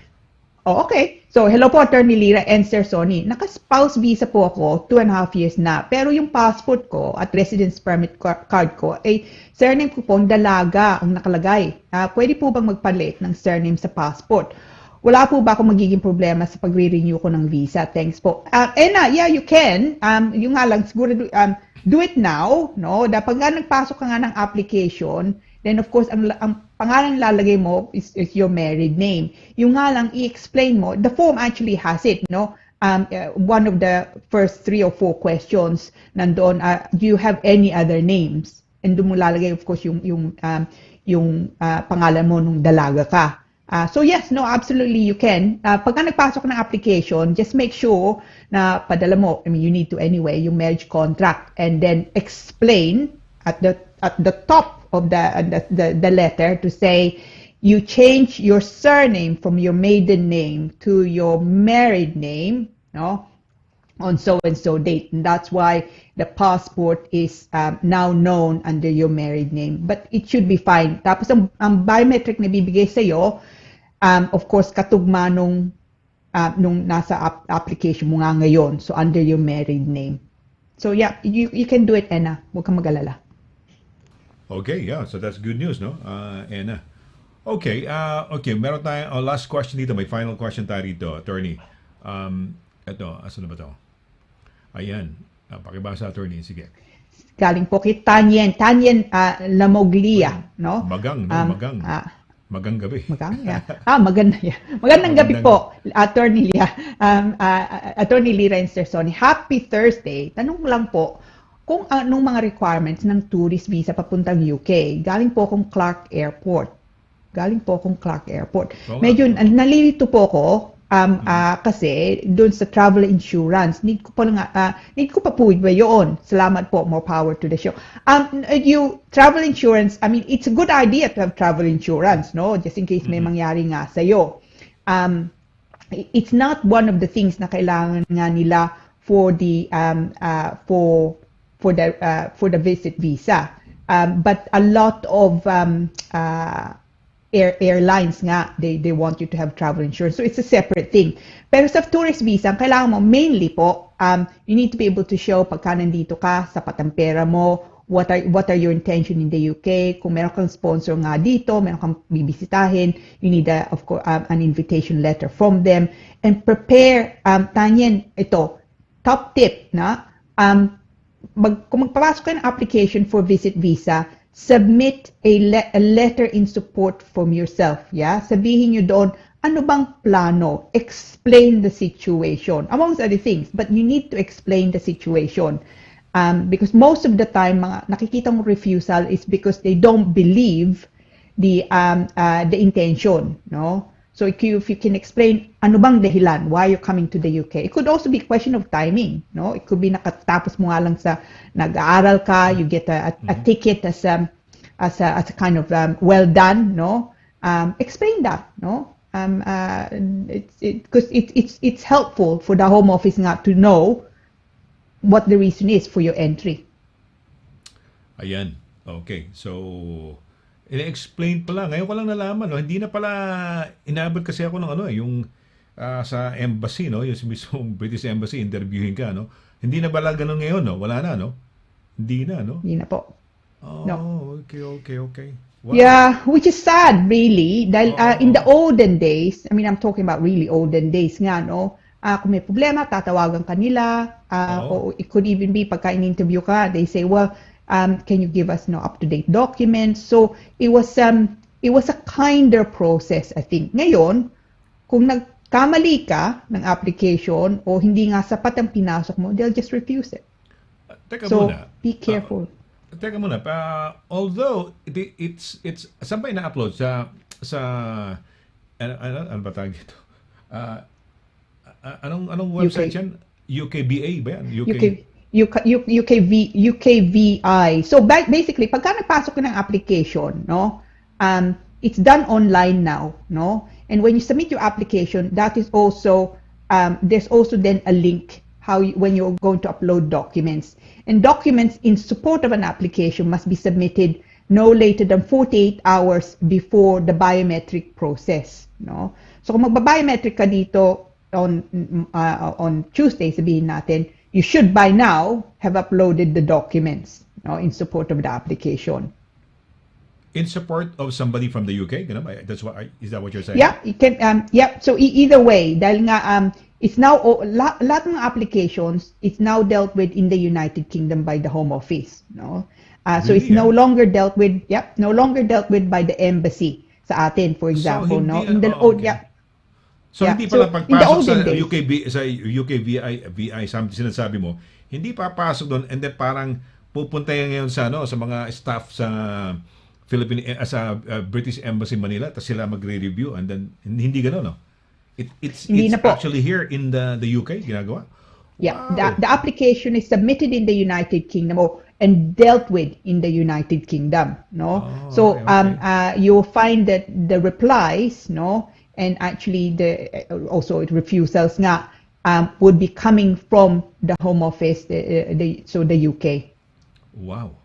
Oh, okay. So, hello po, Attorney Lira and Sir Sonny. Naka-spouse visa po ako, 2.5 years na. Pero yung passport ko at residence permit card ko, ay surname ko po, Dalaga ang nakalagay. Pwede po bang magpalit ng surname sa passport? Wala po ba akong magiging problema sa pagre-renew ko ng visa? Thanks po. Yeah, you can. Yung nga lang, siguro do it now. No? Pag nga nagpasok ka nga ng application, then of course, ang pangalan lalagay mo is your married name. Yung nga lang, i-explain mo, the form actually has it, no? One of the first 3 or 4 questions nandoon, do you have any other names? And doon mo lalagay, of course, yung pangalan mo nung dalaga ka. So yes, no, absolutely you can. Pagka nagpasok ng application, just make sure na padala mo, I mean, you need to anyway, yung marriage contract, and then explain at the top of the letter to say you change your surname from your maiden name to your married name, no, on so and so date, and that's why the passport is now known under your married name, but it should be fine. Tapos ang biometric na bibigay sa iyo, of course katugma nung nasa application mo nga ngayon, so under your married name. So yeah, you can do it, Anna. Huwag kang mag-alala. Okay, yeah. So that's good news, no? Anna. Okay, meron tayong last question dito. May final question tayo dito, attorney. Ito, asan na ba ito? Ayan. Pakibasa, attorney. Sige. Galing po kay Tanyen Lamoglia, no? Magang, no? Magang gabi. Magang, yeah. Maganda, yeah. Magandang gabi po, Attorney Lira. Attorney Lira and Sir Sonny. Happy Thursday. Tanong lang po, kung anong mga requirements ng tourist visa papuntang UK. Galing po akong Clark Airport. Medyo nalilito po ako kasi doon sa travel insurance. Need ko pa po ba yun? Salamat po. More power to the show. Travel insurance, I mean, it's a good idea to have travel insurance, no? Just in case may mangyari nga sa'yo. It's not one of the things na kailangan nga nila for the visit visa. But a lot of airlines nga, they want you to have travel insurance. So it's a separate thing. Pero sa tourist visa, ang kailangan mo mainly po, you need to be able to show pagka nandito ka, sapat ang pera mo, what are your intention in the UK, kung meron kang sponsor nga dito, meron kang bibisitahin, you need of course an invitation letter from them, and prepare, Tanyen, ito, top tip na, kung magpapasok kayo ng application for visit visa, submit a letter in support from yourself. Yeah? Sabihin nyo doon, ano bang plano? Explain the situation. Amongst other things, but you need to explain the situation. Because most of the time, mga nakikita mong refusal is because they don't believe the intention. No? So if you can explain, ano bang dahilan, why you're coming to the UK? It could also be a question of timing. No? It could be nakatapos mo nga lang sa nag-aaral ka, you get a ticket as a kind of well done. No? Explain that. No? It's helpful for the Home Office nga to know what the reason is for your entry. Ayan. Okay. So, i-explain pala. Ngayon ko lang nalaman, no? Hindi na pala inabot kasi ako ng yung sa embassy, no? Yung mismong British Embassy, interviewing ka, no? Hindi na pala ganun ngayon, no? Wala na, no? Hindi na, no? Hindi na po. Oh, no. Okay. Wow. Yeah, which is sad, really. Dahil in the olden days, I mean, I'm talking about really olden days nga, no? Kung may problema, tatawagan ka nila. Or it could even be, pagka in-interview ka, they say, well, can you give us up-to-date documents? So it was a kinder process, I think. Ngayon, kung nagkamali ka ng application o hindi nga sapat ang pinasok mo, they'll just refuse it. Teka so muna. Be careful. Teka muna. Although it's saan ba ina-upload sa ano ba tawag ito? Anong website yan? UKBA ba yan? UKVI. So basically, pagka nagpasok ka ng application, no, it's done online now, no, and when you submit your application, that is also there's also then a link when you're going to upload documents, and documents in support of an application must be submitted no later than 48 hours before the biometric process, no? So kung magba-biometric ka dito on Tuesday, sabihin natin, you should by now have uploaded the documents, no, in support of the application. In support of somebody from the UK, ganun ba? Is that what you're saying? Yeah, it can. Yeah. So either way, dahil nga it's now lahat ng applications, it's now dealt with in the United Kingdom by the Home Office, no. So Really, it's no longer dealt with. Yep, no longer dealt with by the embassy sa atin, for example, no. In the old, okay. yeah. So Yeah. hindi So, pala in the pagpasok olden sa days- UK VI something sinasabi mo, hindi papasok doon and then parang pupunta yan ngayon sa sa mga staff sa British Embassy Manila tapos sila magre-review and then hindi gano'n, no? It's Hindi na po. actually here in the UK ginagawa. Yeah, Wow. the application is submitted in the United Kingdom and dealt with in the United Kingdom, no? Oh, So okay. you'll find that the replies, no, and actually also refusals nga would be coming from the Home Office, so the UK. Wow.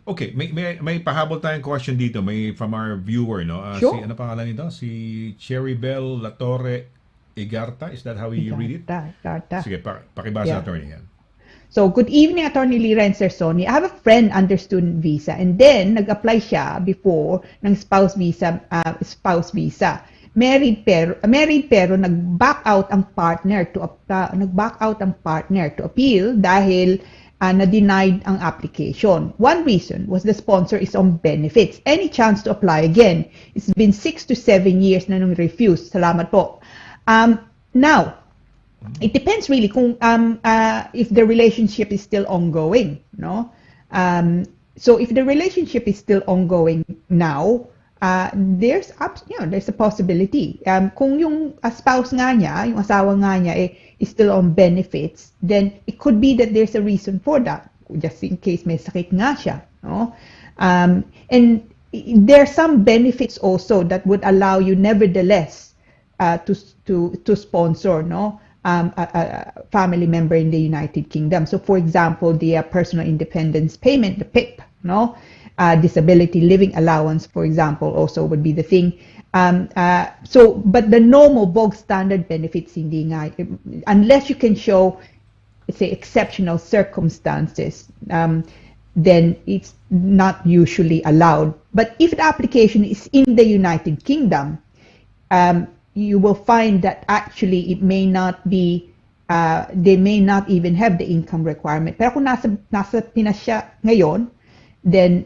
Okay, may pahabol tayong question dito, may from our viewer, no? Sure. Si ano pangalan nito? Si Cherrybel Latorre Igarta, is that how you read it? Data. Sige, pakibasa Yeah. attorney yan. So, good evening, Attorney Lira and Sir Sonny. I have a friend under student visa and then nag-apply siya before ng spouse visa. Married pero nag-back out ang partner to appeal dahil na-denied ang application. One reason was the sponsor is on benefits. Any chance to apply again? It's been 6 to 7 years na nung refuse. Salamat po. Now, it depends really kung if the relationship is still ongoing, no? So if the relationship is still ongoing now, there's a possibility. Kung yung spouse nga niya, yung asawa nga niya is still on benefits, then it could be that there's a reason for that, just in case may sakit nga siya, no? And there are some benefits also that would allow you nevertheless to sponsor, no, a family member in the United Kingdom. So, for example, the personal independence payment, the PIP, no, disability living allowance, for example, also would be the thing. But the normal bog standard benefits, hindi nga, unless you can show, let's say, exceptional circumstances, then it's not usually allowed. But if the application is in the United Kingdom, you will find that actually it may not be, they may not even have the income requirement. Pero kung nasa Pinas siya ngayon, then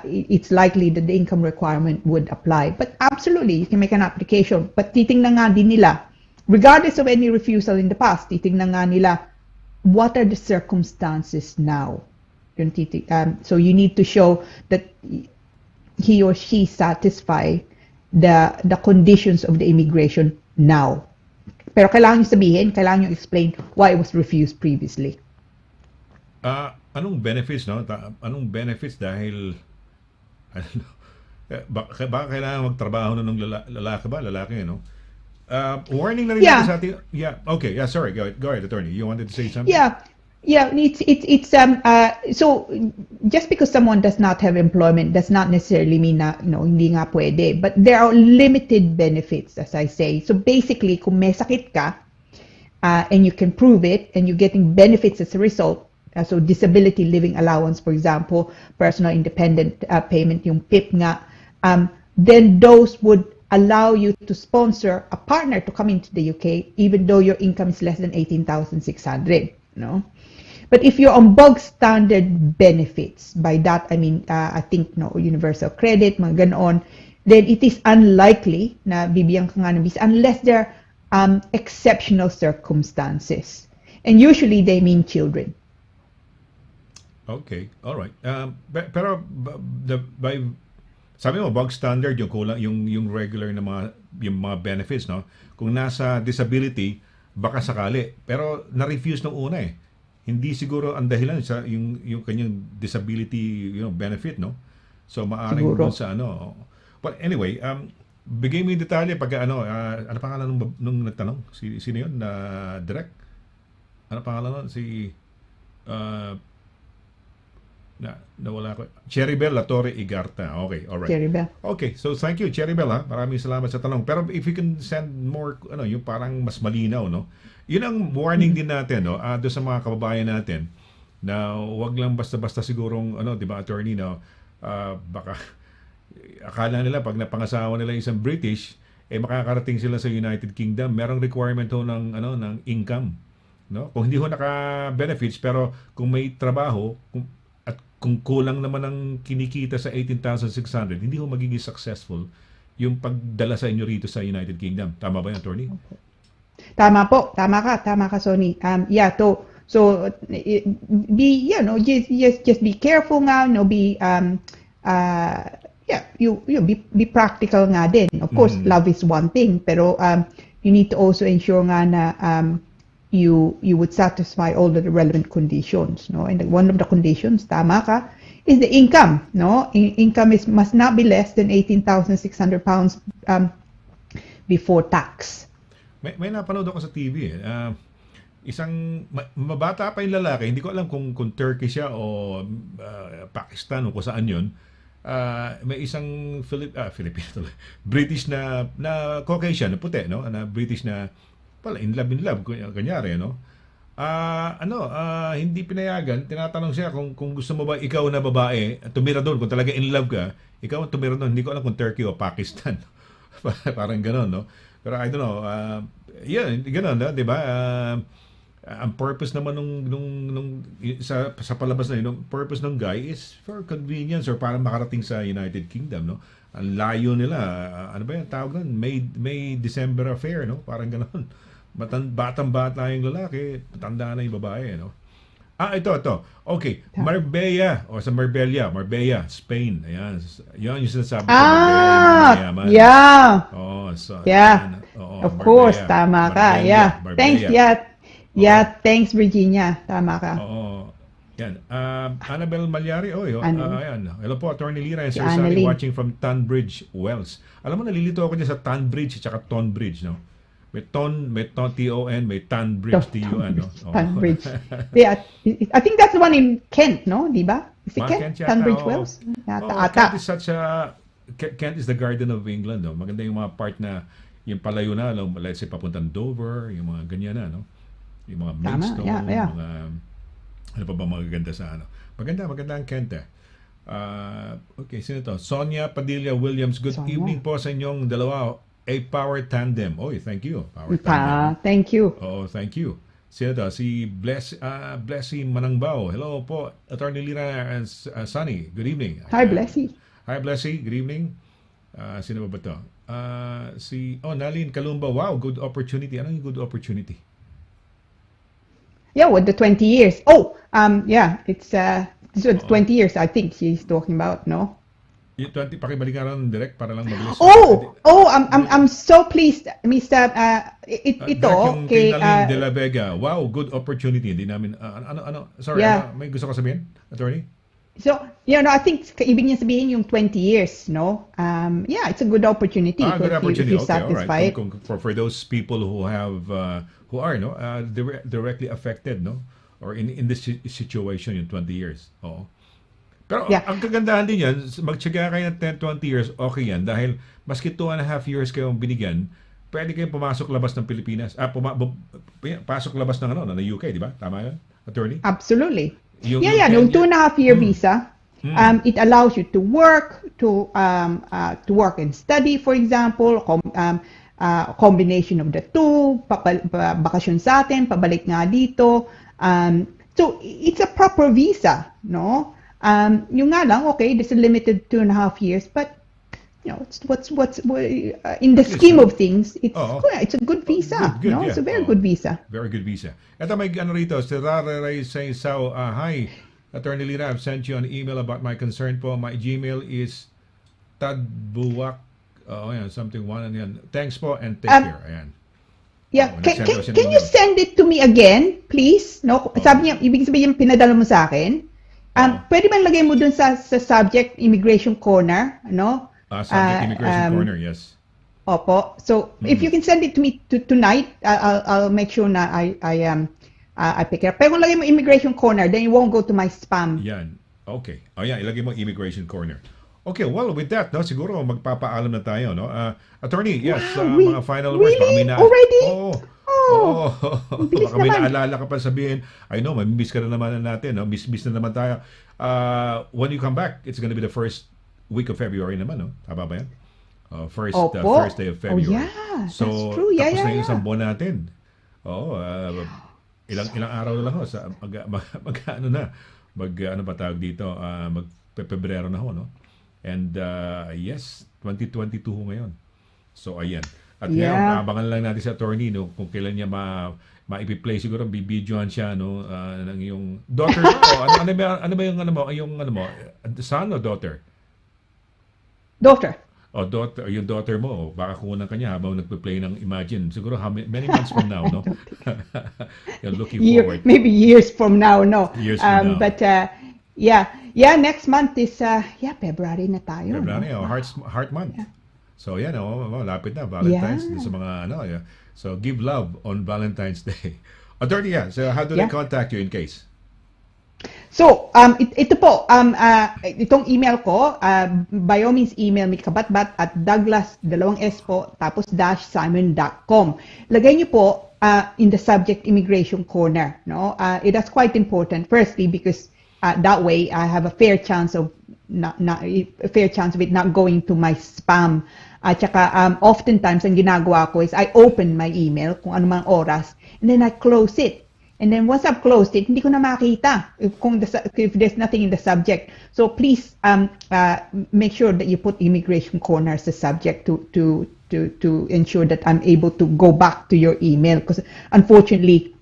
it's likely that the income requirement would apply. But absolutely, you can make an application. But titingnan nga din nila, regardless of any refusal in the past, titingnan nga nila, what are the circumstances now? So you need to show that he or she satisfy the conditions of the immigration now. Pero kailangan nyo explain why it was refused previously. Anong benefits, no? Anong benefits dahil baka kailangan magtrabaho na ng lalaki, no? Warning na rin natin sa ating... Yeah, okay. Yeah, sorry. Go ahead, attorney. You wanted to say something? Yeah. It's so just because someone does not have employment does not necessarily mean na hindi nga pwede, but there are limited benefits, as I say. So basically, kung may sakit ka and you can prove it and you're getting benefits as a result, so disability living allowance, for example, personal independent payment, yung PIP nga, then those would allow you to sponsor a partner to come into the UK even though your income is less than 18,600, no? But if you're on bog standard benefits, by that I mean I think universal credit, mga ganon, then it is unlikely na bibigyan ka nga ng visa unless there are exceptional circumstances, and usually they mean children. Okay, all right. Pero sabi mo bog standard yung kulang yung regular na mga benefits, no? Kung nasa disability baka sakali, pero na-refuse nung una eh. Hindi siguro ang dahilan sa yung kanyang disability benefit, no? So maaring Siguro. doon sa But anyway, bigay mo yung detalye pag ano pangalan nung nagtanong? Sino yun na direct? Ano pangalan nun? Si Nawala ko. Cherrybel Latore Igarta. Okay, all right. Cherry Bell. Okay, so thank you, Cherrybel, ha. Maraming salamat sa tanong. Pero if you can send more, yung parang mas malinaw, no? Yun ang warning din natin, no? Doon sa mga kababayan natin na wag lang basta-basta sigurong, di ba, attorney, no? Baka akala nila pag napangasawa nila isang British, makakarating sila sa United Kingdom. Merong requirement ho ng income, no? Kung hindi ho naka-benefits, pero kung may trabaho, kung kulang naman ang kinikita sa 18,600, hindi ho magiging successful yung pagdala sa inyo rito sa United Kingdom. Tama ba yan, attorney? Tama po. Tama ka, Sonny. So be, just be careful nga, be be practical nga din. Of course, love is one thing, pero you need to also ensure nga na you would satisfy all the relevant conditions, no? And one of the conditions, tama ka, is the income, no? Income must not be less than 18,600 pounds before tax. May napanood ako sa TV, isang mabata pa yung lalaki, hindi ko alam kung Turkey siya o Pakistan o kung saan yun. May isang Filipino, British na Caucasian, na puti, no? Na British na pala in love kunyari, no? Hindi pinayagan. Tinatanong siya kung gusto mo ba ikaw na babae tumira doon, kung talaga in love ka, ikaw ang tumira doon. Hindi ko alam kung Turkey o Pakistan. Parang gano'n, no? Pero I don't know. Gano'n, no? 'Di ba? Ang purpose naman nung sa palabas na yun, purpose ng guy is for convenience or para makarating sa United Kingdom, no? Ang layo nila, ano ba yung tawag nun? May December affair, no? Parang gano'n. Batang-bata yung lalaki, matanda na yung babae, no? Ito. Okay, Marbella, o sa Marbella, Spain. Ayan. Yan yung sinasabi ko. Marbella, yeah. So, yeah. Of course, tama ka. Yeah. Marbella. Thanks, thanks, Virginia. Tama ka. Yan. Annabel Malyari. Ayan. Hello po, Attorney Lira and Sir Annalyn. Sunny watching from Tunbridge, Wales. Alam mo, nalilito ako dyan sa Tunbridge at saka Tonbridge, no? May Ton, T-O-N, may Tunbridge, T-U-N, no? Tunbridge. Yeah, I think that's the one in Kent, no? Di ba? Is it Kent? Tunbridge, Wales? Kent is Kent is the Garden of England, no? Maganda yung mga part na yung palayo na, let's say, papuntang Dover, yung mga ganyan na, no? Yung mga Maidstone, yeah. mga ano pa ba magaganda sa ano? Maganda ang Kent, okay, sino to? Sonia Padilla Williams. Good evening po sa inyong dalawa. A power tandem. Oy, thank you. Power tandem. Thank you. Oo, thank you. Sino to? Si Blessy Manangbao. Hello po, Attorney Lira and Sunny. Good evening. Hi, Blessy. Hi, Blessy. Good evening. Sino ba to? Nalin Kalumba. Wow, good opportunity. Anong good opportunity? Yeah, with the 20 years. It's 20 years I think she's talking about, no? Yung 20, pakibalikan direct para lang mabilis. I'm so pleased, Mr. Ito yung kay Nalin de la Vega. Wow, good opportunity. Hindi namin sorry, may gusto ka sabihin, Attorney? So, I think ibig niya sabihin yung 20 years, no? It's a good opportunity good opportunity. If you're Okay, satisfied. all right. For those people who are directly affected, no? Or in this situation yung 20 years. Oo. Pero ang kagandahan din yan, magtyaga kayo ng 10-20 years, okay yan. Dahil maski 2.5 years kayong binigyan, pwede kayong pumasok-labas ng Pilipinas. Pasok-labas ng UK, di ba? Tama yan, Attorney? Absolutely. Yung 2.5 year visa, it allows you to work, to work and study, for example, combination of the two, bakasyon sa atin, pabalik nga dito. So, it's a proper visa, no? Yung nga lang, okay, this is limited 2.5 years, but what's in the scheme of things, it's a good visa, good, no? yeah. It's a very good visa. Very good visa. Ito may rito, si Rararay Saysao, hi, Attorney Lira, I've sent you an email about my concern po. My Gmail is tadbuwak, something one, and yan. Thanks po and take care. Ayan. Yeah, can you send it to me again, please? No, sabi niya, ibig sabihin pinadala mo sa akin. Pwede ba lagay mo dun sa subject immigration corner, no? Subject immigration corner, yes. Opo. So, if you can send it to me tonight, I'll make sure na I pick it up. Pero kung lagay mo immigration corner, then it won't go to my spam. Yan. Okay. O yan, ilagay mo immigration corner. Okay, well, with that, no, siguro magpapaalam na tayo, no? Attorney, yes, Wow, mga final words. Baka may really? Already? Oo. Oh, Oo. ang bilis Baka may naman. naalala ka pa sabihin, I know, mamimiss ka na naman natin, no? Miss na naman tayo. When you come back, it's gonna be the first week of February naman, no? Tama ba yan? First Opo. Thursday of Oh, February. yeah. So, That's true. Yeah, tapos na yeah, yung yeah. isang buwan natin. Oo, ilang araw na lang ho sa ano na, ano ba tawag dito? Pebrero na ho, no? And yes, 2022 ho ngayon. So ayan. At ngayon, Yeah. abangan lang natin sa attorney, no, kung kailan niya maipi-play, siguro bibidyohan siya, no, ng yung daughter mo. Ano ba yung son o daughter? Daughter. O daughter, yung daughter mo, baka kunan ka niya habang nagpe-play ng Imagine. Siguro many months from now, no? You're looking forward. Maybe years from now, no. Years from now. But yeah, next month is February na tayo. February, no? heart month. So yan, lapit na Valentine's Yeah. sa mga yeah. So give love on Valentine's Day. Attorney, yeah. So how do they Yeah. contact you in case? So, ito po, itong email ko, by all means email me kabatbat at Douglas, 2S po, tapos _simon.com. Lagay niyo po in the subject immigration corner. No, it is quite important. Firstly, because that way I have a fair chance of it not going to my spam. At saka oftentimes ang ginagawa ko is I open my email kung anumang oras and then I close it. And then once I've closed it, hindi ko na makita if there's nothing in the subject. So please make sure that you put immigration corner as the subject to ensure that I'm able to go back to your email. Because unfortunately,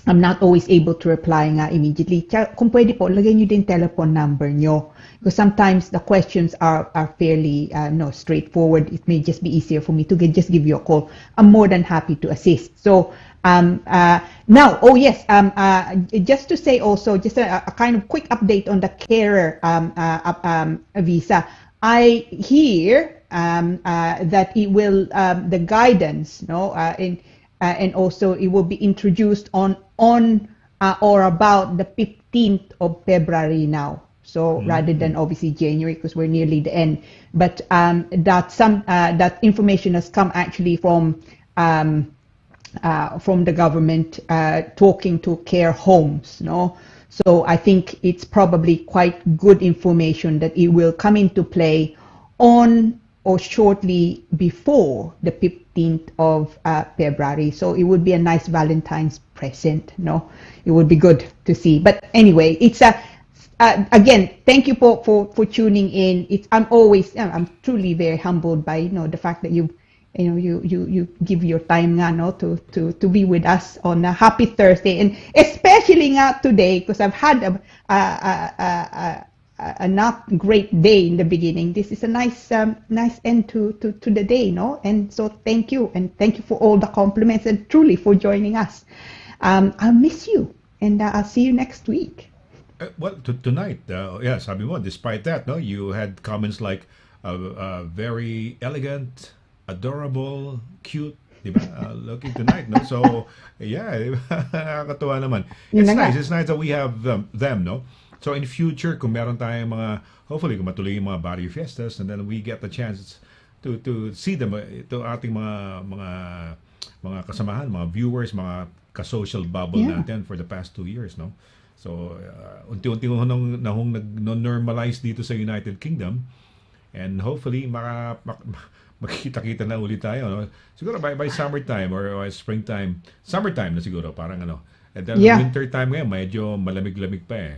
I'm not always able to reply nga immediately. Kung pwede po, lagay nyo din telephone number nyo. Because sometimes the questions are fairly straightforward. It may just be easier for me to just give you a call. I'm more than happy to assist. So now, just to say also, just a kind of quick update on the carer visa. I hear that it will the guidance, and also it will be introduced on or about the 15th of February now. So rather than obviously January, because we're nearly the end, but that information has come actually from the government talking to care homes, no? So I think it's probably quite good information that it will come into play on or shortly before the 15th of February. So it would be a nice Valentine's present, no? It would be good to see. But anyway, it's again, thank you for tuning in. I'm truly very humbled by the fact that you give your time to be with us on a happy Thursday, and especially today because I've had a not great day in the beginning. This is a nice end to the day, no? And so thank you for all the compliments and truly for joining us. I'll miss you, and I'll see you next week. Well, tonight, sabi mo, despite that, no, you had comments like very elegant, adorable, cute, diba? Looking tonight, no? So, yeah, nakakatuwa naman. It's nice. It's nice that we have them, no? So, in future, kung meron tayong hopefully, kung matuloy yung mga barrio fiestas, and then we get the chance to see them, ito ating mga kasamahan, mga viewers, mga ka-social bubble natin for the past 2 years, no? So, unti-unti nahong nag-normalize dito sa United Kingdom, and hopefully makikita-kita na ulit tayo, no? Siguro by summertime or springtime, summertime na siguro, parang and then winter time ngayon, medyo malamig-lamig pa eh.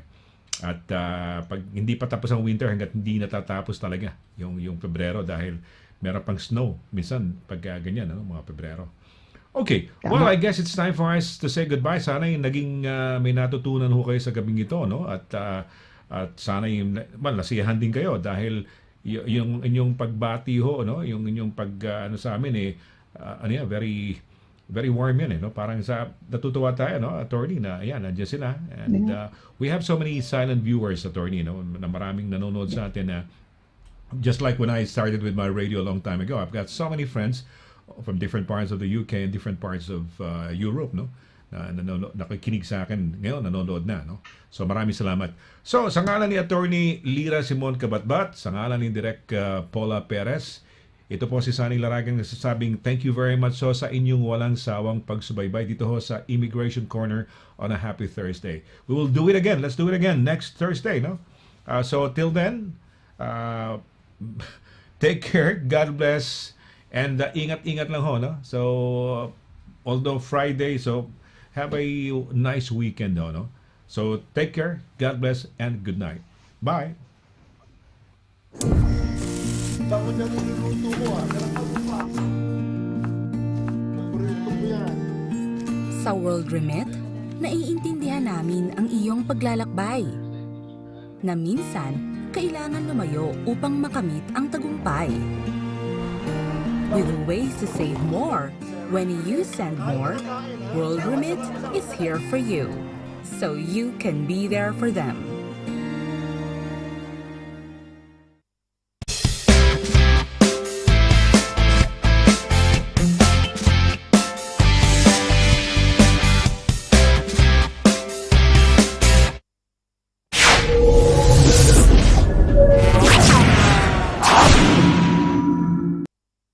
At pag hindi pa tapos ang winter hanggat hindi natatapos talaga yung Pebrero dahil meron pang snow minsan pag ganyan, mga Pebrero. Okay, well, I guess it's time for us to say goodbye. Sana yung naging may natutunan ho kayo sa gabing ito, no? At sana nasiyahan din kayo dahil yung inyong pagbati ho, no? Yung inyong sa amin very very warm yan, no? Parang natutuwa tayo, no? Attorney, na ayan, nandiyan sila. And we have so many silent viewers, attorney, no? Na maraming nanonood sa atin just like when I started with my radio a long time ago. I've got so many friends from different parts of the UK and different parts of Europe, no? nakikinig sa akin ngayon, nanonood na. No? So maraming salamat. So sa ngalan ni Attorney Lira SIMON-CABATBAT, sa ngalan ni Direk Paula Perez, ito po si Sonny Laragan nagsasabing thank you very much so sa inyong walang sawang pagsubaybay dito ho sa Immigration Corner on a happy Thursday. We will do it again. Let's do it again next Thursday, no? So till then, take care, God bless, and ingat-ingat lang ho, no? So although Friday, so have a nice weekend, no? So take care, God bless, and good night. Bye. Tapos na niluluto mo Paborito ko yan. Sa World Remit, naiintindihan namin ang iyong paglalakbay. Na minsan, kailangan lumayo upang makamit ang tagumpay. With ways to save more, when you send more, World Remit is here for you. So you can be there for them.